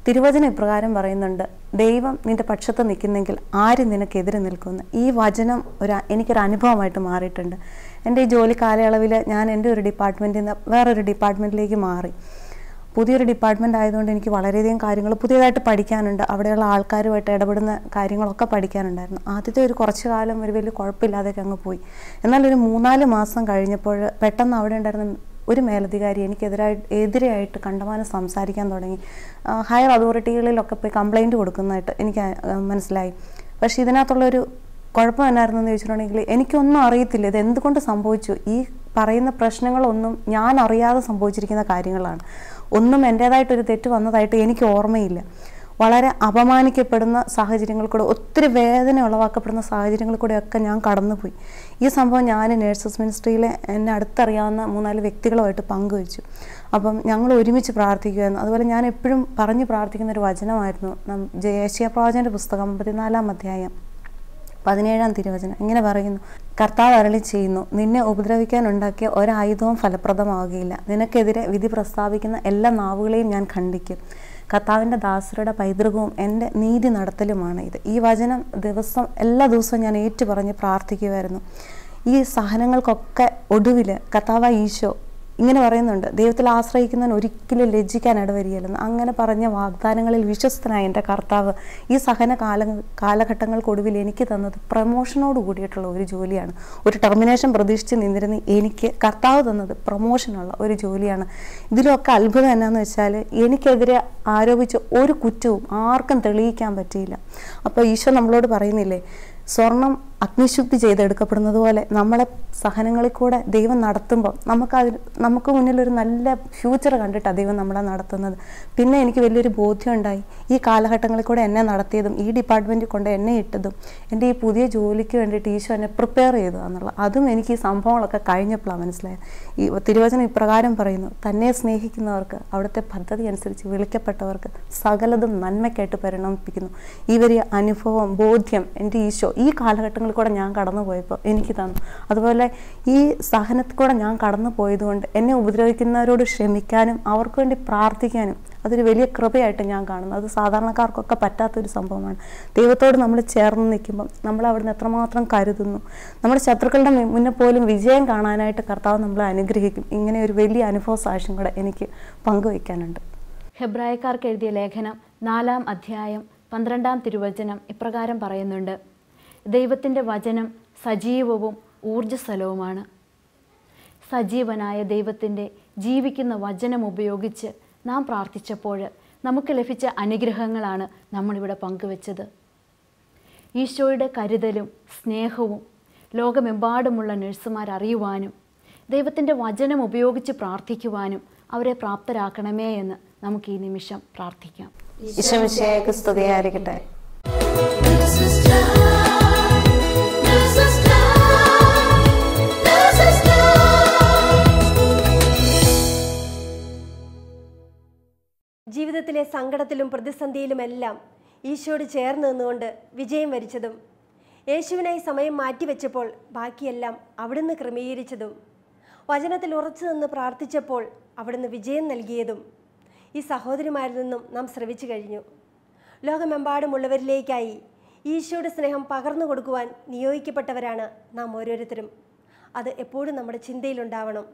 തിരുവചനം ഇപ്രകാരം പറയുന്നുണ്ട്, ദൈവം നിൻ്റെ പക്ഷത്ത് നിൽക്കുന്നെങ്കിൽ ആര് നിനക്കെതിരെ നിൽക്കുമെന്ന്. ഈ വചനം എനിക്കൊരു അനുഭവമായിട്ട് മാറിയിട്ടുണ്ട്. എൻ്റെ ഈ ജോലി കാലയളവിൽ ഞാൻ എൻ്റെ ഒരു ഡിപ്പാർട്ട്മെൻറ്റിൽ നിന്ന് വേറൊരു ഡിപ്പാർട്ട്മെൻറ്റിലേക്ക് മാറി. പുതിയൊരു ഡിപ്പാർട്ട്മെൻറ്റ് ആയതുകൊണ്ട് എനിക്ക് വളരെയധികം കാര്യങ്ങൾ പുതിയതായിട്ട് പഠിക്കാനുണ്ട്. അവിടെയുള്ള ആൾക്കാരുമായിട്ട് ഇടപെടുന്ന കാര്യങ്ങളൊക്കെ പഠിക്കാനുണ്ടായിരുന്നു. ആദ്യത്തെ ഒരു കുറച്ച് കാലം ഒരു വലിയ കുഴപ്പമില്ലാതെയൊക്കെ അങ്ങ് പോയി. എന്നാൽ ഒരു 3-4 മാസം കഴിഞ്ഞപ്പോൾ പെട്ടെന്ന് അവിടെ ഉണ്ടായിരുന്ന ഒരു മേലധികാരി എതിരെയായിട്ട് കണ്ടമാനം സംസാരിക്കാൻ തുടങ്ങി. ഹയർ അതോറിറ്റികളിലൊക്കെ പോയി കംപ്ലൈൻറ്റ് കൊടുക്കുന്നതായിട്ട് എനിക്ക് മനസ്സിലായി. പക്ഷേ ഇതിനകത്തുള്ളൊരു കുഴപ്പം എന്നായിരുന്നെന്ന് ചോദിച്ചിട്ടുണ്ടെങ്കിൽ എനിക്കൊന്നും അറിയത്തില്ല ഇത് എന്തുകൊണ്ട് സംഭവിച്ചു. ഈ പറയുന്ന പ്രശ്നങ്ങളൊന്നും ഞാൻ അറിയാതെ സംഭവിച്ചിരിക്കുന്ന കാര്യങ്ങളാണ്. ഒന്നും എൻ്റേതായിട്ടൊരു തെറ്റ് വന്നതായിട്ട് എനിക്ക് ഓർമ്മയില്ല. വളരെ അപമാനിക്കപ്പെടുന്ന സാഹചര്യങ്ങൾ കൂടെ, ഒത്തിരി വേദന ഉളവാക്കപ്പെടുന്ന സാഹചര്യങ്ങൾ കൂടെയൊക്കെ ഞാൻ കടന്നുപോയി. ഈ സംഭവം ഞാൻ നേഴ്സസ് മിനിസ്ട്രിയിലെ എന്നെ അടുത്തറിയാവുന്ന 3-4 വ്യക്തികളുമായിട്ട് പങ്കുവച്ചു. അപ്പം ഞങ്ങൾ ഒരുമിച്ച് പ്രാർത്ഥിക്കുമായിരുന്നു. അതുപോലെ ഞാൻ എപ്പോഴും പറഞ്ഞ് പ്രാർത്ഥിക്കുന്നൊരു വചനമായിരുന്നു യേശയ്യാ പ്രവാചകൻ്റെ പുസ്തകം 54-ാം അധ്യായം 17-ാം തിരുവചനം. ഇങ്ങനെ പറയുന്നു, കർത്താവ് അരുളി ചെയ്യുന്നു, നിന്നെ ഉപദ്രവിക്കാനുണ്ടാക്കിയ ഒരായുധവും ഫലപ്രദമാവുകയില്ല. നിനക്കെതിരെ വിധി പ്രസ്താവിക്കുന്ന എല്ലാ നാവുകളെയും ഞാൻ ഖണ്ഡിക്കും. കർത്താവിൻ്റെ ദാസരുടെ പൈതൃകവും എൻ്റെ നീതി നടത്തലുമാണ് ഇത്. ഈ വചനം എല്ലാ ദിവസവും ഞാൻ ഏറ്റുപറഞ്ഞ് പ്രാർത്ഥിക്കുമായിരുന്നു. ഈ സഹനങ്ങൾക്കൊക്കെ ഒടുവിൽ കർത്താവായ ഈശോ ഇങ്ങനെ പറയുന്നുണ്ട്, ദൈവത്തിൽ ആശ്രയിക്കുന്നവൻ ഒരിക്കലും ലജ്ജിക്കാൻ ഇടവരികയില്ലെന്ന്. അങ്ങനെ പറഞ്ഞ വാഗ്ദാനങ്ങളിൽ വിശ്വസ്തനായ എൻ്റെ കർത്താവ് ഈ കാലഘട്ടങ്ങൾക്കൊടുവിൽ എനിക്ക് തന്നത് പ്രമോഷനോട് കൂടിയിട്ടുള്ള ഒരു ജോലിയാണ്. ഒരു ടെർമിനേഷൻ പ്രതീക്ഷിച്ച് നിന്നിരുന്ന എനിക്ക് കർത്താവ് തന്നത് പ്രമോഷനുള്ള ഒരു ജോലിയാണ്. ഇതിലൊക്കെ അത്ഭുതം എന്നാന്ന് വെച്ചാൽ എനിക്കെതിരെ ആരോപിച്ച ഒരു കുറ്റവും ആർക്കും തെളിയിക്കാൻ പറ്റിയില്ല. അപ്പോൾ ഈശോ നമ്മളോട് പറയുന്നില്ലേ, സ്വർണം അഗ്നിശുദ്ധി ചെയ്തെടുക്കപ്പെടുന്നത് പോലെ നമ്മളെ സഹനങ്ങളിൽ കൂടെ ദൈവം നടത്തുമ്പോൾ നമുക്ക് മുന്നിലൊരു നല്ല ഫ്യൂച്ചർ കണ്ടിട്ടാണ് ദൈവം നമ്മളെ നടത്തുന്നത്. പിന്നെ എനിക്ക് വലിയൊരു ബോധ്യം ഉണ്ടായി, ഈ കാലഘട്ടങ്ങളിൽ കൂടെ എന്നെ നടത്തിയതും ഈ ഡിപ്പാർട്ട്മെൻറ്റിൽ കൊണ്ട് എന്നെ ഇട്ടതും എൻ്റെ ഈ പുതിയ ജോലിക്ക് വേണ്ടിയിട്ട് ഈശോ എന്നെ പ്രിപ്പയർ ചെയ്തു എന്നുള്ള അതും എനിക്ക് ഈ സംഭവങ്ങളൊക്കെ കഴിഞ്ഞപ്പോഴാണ് മനസ്സിലായത്. ഈ തിരുവചനം ഇപ്രകാരം പറയുന്നു, തന്നെ സ്നേഹിക്കുന്നവർക്ക് അവിടുത്തെ പദ്ധതി അനുസരിച്ച് വിളിക്കപ്പെട്ടവർക്ക് സകലതും നന്മയ്ക്കായിട്ട് പരിണമിപ്പിക്കുന്നു. ഈ വലിയ അനുഭവം ബോധ്യം എൻ്റെ ഈശോ ഈ കാലഘട്ടങ്ങളിൽ കൂടെ ഞാൻ കടന്നു പോയപ്പോൾ എനിക്ക് തന്നു. അതുപോലെ ഈ സഹനത്തിൽ കൂടെ ഞാൻ കടന്നു പോയതുകൊണ്ട് എന്നെ ഉപദ്രവിക്കുന്നവരോട് ക്ഷമിക്കാനും അവർക്ക് വേണ്ടി പ്രാർത്ഥിക്കാനും അതൊരു വലിയ കൃപയായിട്ട് ഞാൻ കാണുന്നു. അത് സാധാരണക്കാർക്കൊക്കെ പറ്റാത്തൊരു സംഭവമാണ്. ദൈവത്തോട് നമ്മൾ ചേർന്ന് നിൽക്കുമ്പം നമ്മൾ അവിടുന്ന് എത്രമാത്രം കരുതുന്നു. നമ്മുടെ ശത്രുക്കളുടെ മുന്നേ പോലും വിജയം കാണാനായിട്ട് കർത്താവ് നമ്മളെ അനുഗ്രഹിക്കും. ഇങ്ങനെ ഒരു വലിയ അനുഭവ സാക്ഷ്യം കൂടെ എനിക്ക് പങ്കുവയ്ക്കാനുണ്ട്. ഹെബ്രായക്കാർക്ക് എഴുതിയ ലേഖനം 4-ാം അധ്യായം 12-ാം തിരുവചനം ഇപ്രകാരം പറയുന്നുണ്ട്, ദൈവത്തിൻ്റെ വചനം സജീവവും ഊർജ്ജസ്വലവുമാണ്. സജീവനായ ദൈവത്തിൻ്റെ ജീവിക്കുന്ന വചനം ഉപയോഗിച്ച് നാം പ്രാർത്ഥിച്ചപ്പോൾ നമുക്ക് ലഭിച്ച അനുഗ്രഹങ്ങളാണ് നമ്മളിവിടെ പങ്കുവച്ചത്. ഈശോയുടെ കരുതലും സ്നേഹവും ലോകമെമ്പാടുമുള്ള നഴ്സുമാർ അറിയുവാനും ദൈവത്തിൻ്റെ വചനം ഉപയോഗിച്ച് പ്രാർത്ഥിക്കുവാനും അവരെ പ്രാപ്തരാക്കണമേ എന്ന് നമുക്ക് ഈ നിമിഷം പ്രാർത്ഥിക്കാം. ഈശോമിശിഹായ്ക്ക് സ്തുതിയായിരിക്കട്ടെ. ജീവിതത്തിലെ സങ്കടത്തിലും പ്രതിസന്ധിയിലുമെല്ലാം ഈശോയോട് ചേർന്ന് നിന്നുകൊണ്ട് വിജയം വരിച്ചതും യേശുവിനായി സമയം മാറ്റിവെച്ചപ്പോൾ ബാക്കിയെല്ലാം അവിടുന്ന് ക്രമീകരിച്ചതും വചനത്തിൽ ഉറച്ചു നിന്ന് പ്രാർത്ഥിച്ചപ്പോൾ അവിടുന്ന് വിജയം നൽകിയതും ഈ സഹോദരിമാരിൽ നിന്നും നാം ശ്രവിച്ചു കഴിഞ്ഞു. ലോകമെമ്പാടുമുള്ളവരിലേക്കായി ഈശോയുടെ സ്നേഹം പകർന്നു കൊടുക്കുവാൻ നിയോഗിക്കപ്പെട്ടവരാണ് നാം ഓരോരുത്തരും. അത് എപ്പോഴും നമ്മുടെ ചിന്തയിലുണ്ടാവണം.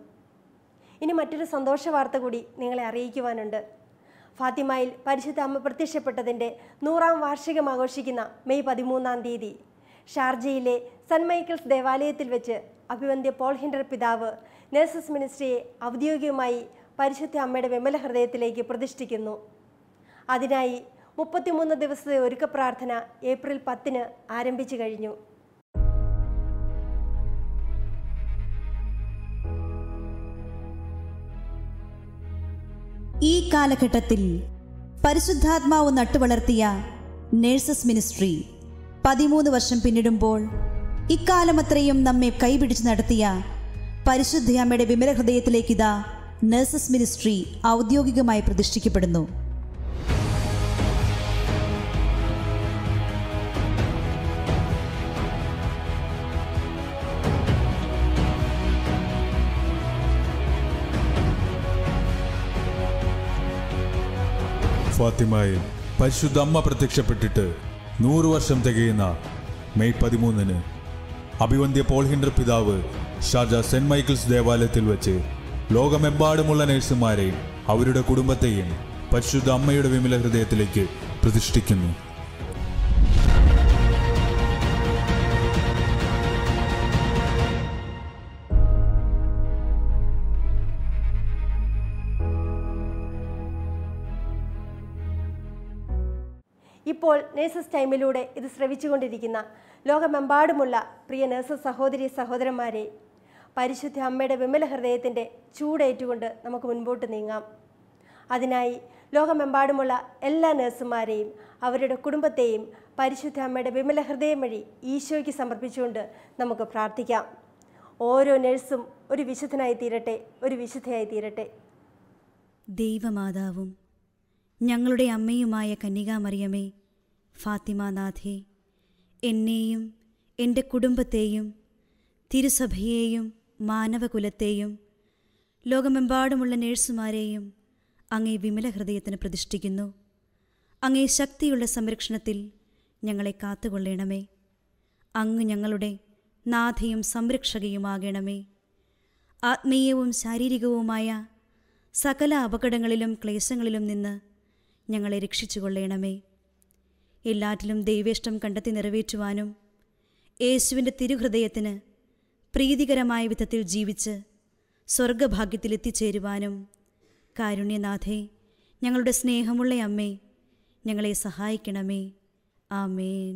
ഇനി മറ്റൊരു സന്തോഷ വാർത്ത കൂടി നിങ്ങളെ അറിയിക്കുവാനുണ്ട്. ഫാത്തിമയിൽ പരിശുദ്ധ അമ്മ പ്രത്യക്ഷപ്പെട്ടതിൻ്റെ 100-ാം വാർഷികം ആഘോഷിക്കുന്ന മെയ് 13-ാം തീയതി ഷാർജയിലെ സെൻറ് മൈക്കിൾസ് ദേവാലയത്തിൽ വെച്ച് അഭിവന്ദ്യ പോൾ ഹിൻഡർ പിതാവ് നഴ്സസ് മിനിസ്ട്രിയെ ഔദ്യോഗികമായി പരിശുദ്ധ അമ്മയുടെ വിമല ഹൃദയത്തിലേക്ക് പ്രതിഷ്ഠിക്കുന്നു. അതിനായി 33 ദിവസത്തെ ഒരുക്ക പ്രാർത്ഥന ഏപ്രിൽ 10-ന് ആരംഭിച്ചു കഴിഞ്ഞു. ഈ കാലഘട്ടത്തിൽ പരിശുദ്ധാത്മാവ് നട്ടുവളർത്തിയ നേഴ്സസ് മിനിസ്ട്രി 13 വർഷം പിന്നിടുമ്പോൾ ഇക്കാലമത്രയും നമ്മെ കൈപിടിച്ച് നടത്തിയ പരിശുദ്ധ അമ്മയുടെ വിമല ഹൃദയത്തിലേക്ക് ഇതാ നേഴ്സസ് മിനിസ്ട്രി ഔദ്യോഗികമായി പ്രതിഷ്ഠിക്കപ്പെടുന്നു. ഫാത്തിമയിൽ പരിശുദ്ധ അമ്മ പ്രത്യക്ഷപ്പെട്ടിട്ട് 100 വർഷം തികയുന്ന മെയ് 13-ന് അഭിവന്ദ്യ പോൾ ഹിൻഡർ പിതാവ് ഷാർജ സെന്റ് മൈക്കിൾസ് ദേവാലയത്തിൽ വെച്ച് ലോകമെമ്പാടുമുള്ള നഴ്സുമാരെയും അവരുടെ കുടുംബത്തെയും പരിശുദ്ധ അമ്മയുടെ വിമല ഹൃദയത്തിലേക്ക് പ്രതിഷ്ഠിക്കുന്നു. ഇപ്പോൾ നേഴ്സസ് ടൈമിലൂടെ ഇത് ശ്രവിച്ചുകൊണ്ടിരിക്കുന്ന ലോകമെമ്പാടുമുള്ള പ്രിയ നേഴ്സസ് സഹോദരി സഹോദരന്മാരെ, പരിശുദ്ധ അമ്മയുടെ വിമല ഹൃദയത്തിൻ്റെ ചൂടേറ്റുകൊണ്ട് നമുക്ക് മുൻപോട്ട് നീങ്ങാം. അതിനായി ലോകമെമ്പാടുമുള്ള എല്ലാ നേഴ്സുമാരെയും അവരുടെ കുടുംബത്തെയും പരിശുദ്ധ അമ്മയുടെ വിമല ഹൃദയം വഴി ഈശോയ്ക്ക് സമർപ്പിച്ചുകൊണ്ട് നമുക്ക് പ്രാർത്ഥിക്കാം. ഓരോ നേഴ്സും ഒരു വിശുദ്ധനായി തീരട്ടെ, ഒരു വിശുദ്ധയായി തീരട്ടെ. ദൈവമാതാവും ഞങ്ങളുടെ അമ്മയുമായ കന്യകാമറിയമേ, ഫാത്തിമാനാഥേ, എന്നെയും എൻ്റെ കുടുംബത്തെയും തിരുസഭയെയും മാനവകുലത്തെയും ലോകമെമ്പാടുമുള്ള നേഴ്സുമാരെയും അങ്ങേ വിമല ഹൃദയത്തിന് പ്രതിഷ്ഠിക്കുന്നു. അങ്ങേ ശക്തിയുള്ള സംരക്ഷണത്തിൽ ഞങ്ങളെ കാത്തുകൊള്ളണമേ. അങ്ങ് ഞങ്ങളുടെ നാഥയും സംരക്ഷകയുമാകണമേ. ആത്മീയവും ശാരീരികവുമായ സകല അപകടങ്ങളിലും ക്ലേശങ്ങളിലും നിന്ന് ഞങ്ങളെ രക്ഷിച്ചുകൊള്ളണമേ. എല്ലാറ്റിലും ദൈവേഷ്ടം കണ്ടെത്തി നിറവേറ്റുവാനും യേശുവിൻ്റെ തിരുഹൃദയത്തിന് പ്രീതികരമായ വിധത്തിൽ ജീവിച്ച് സ്വർഗഭാഗ്യത്തിലെത്തിച്ചേരുവാനും കാരുണ്യനാഥേ, ഞങ്ങളുടെ സ്നേഹമുള്ള അമ്മേ, ഞങ്ങളെ സഹായിക്കണമേ. ആമേൻ.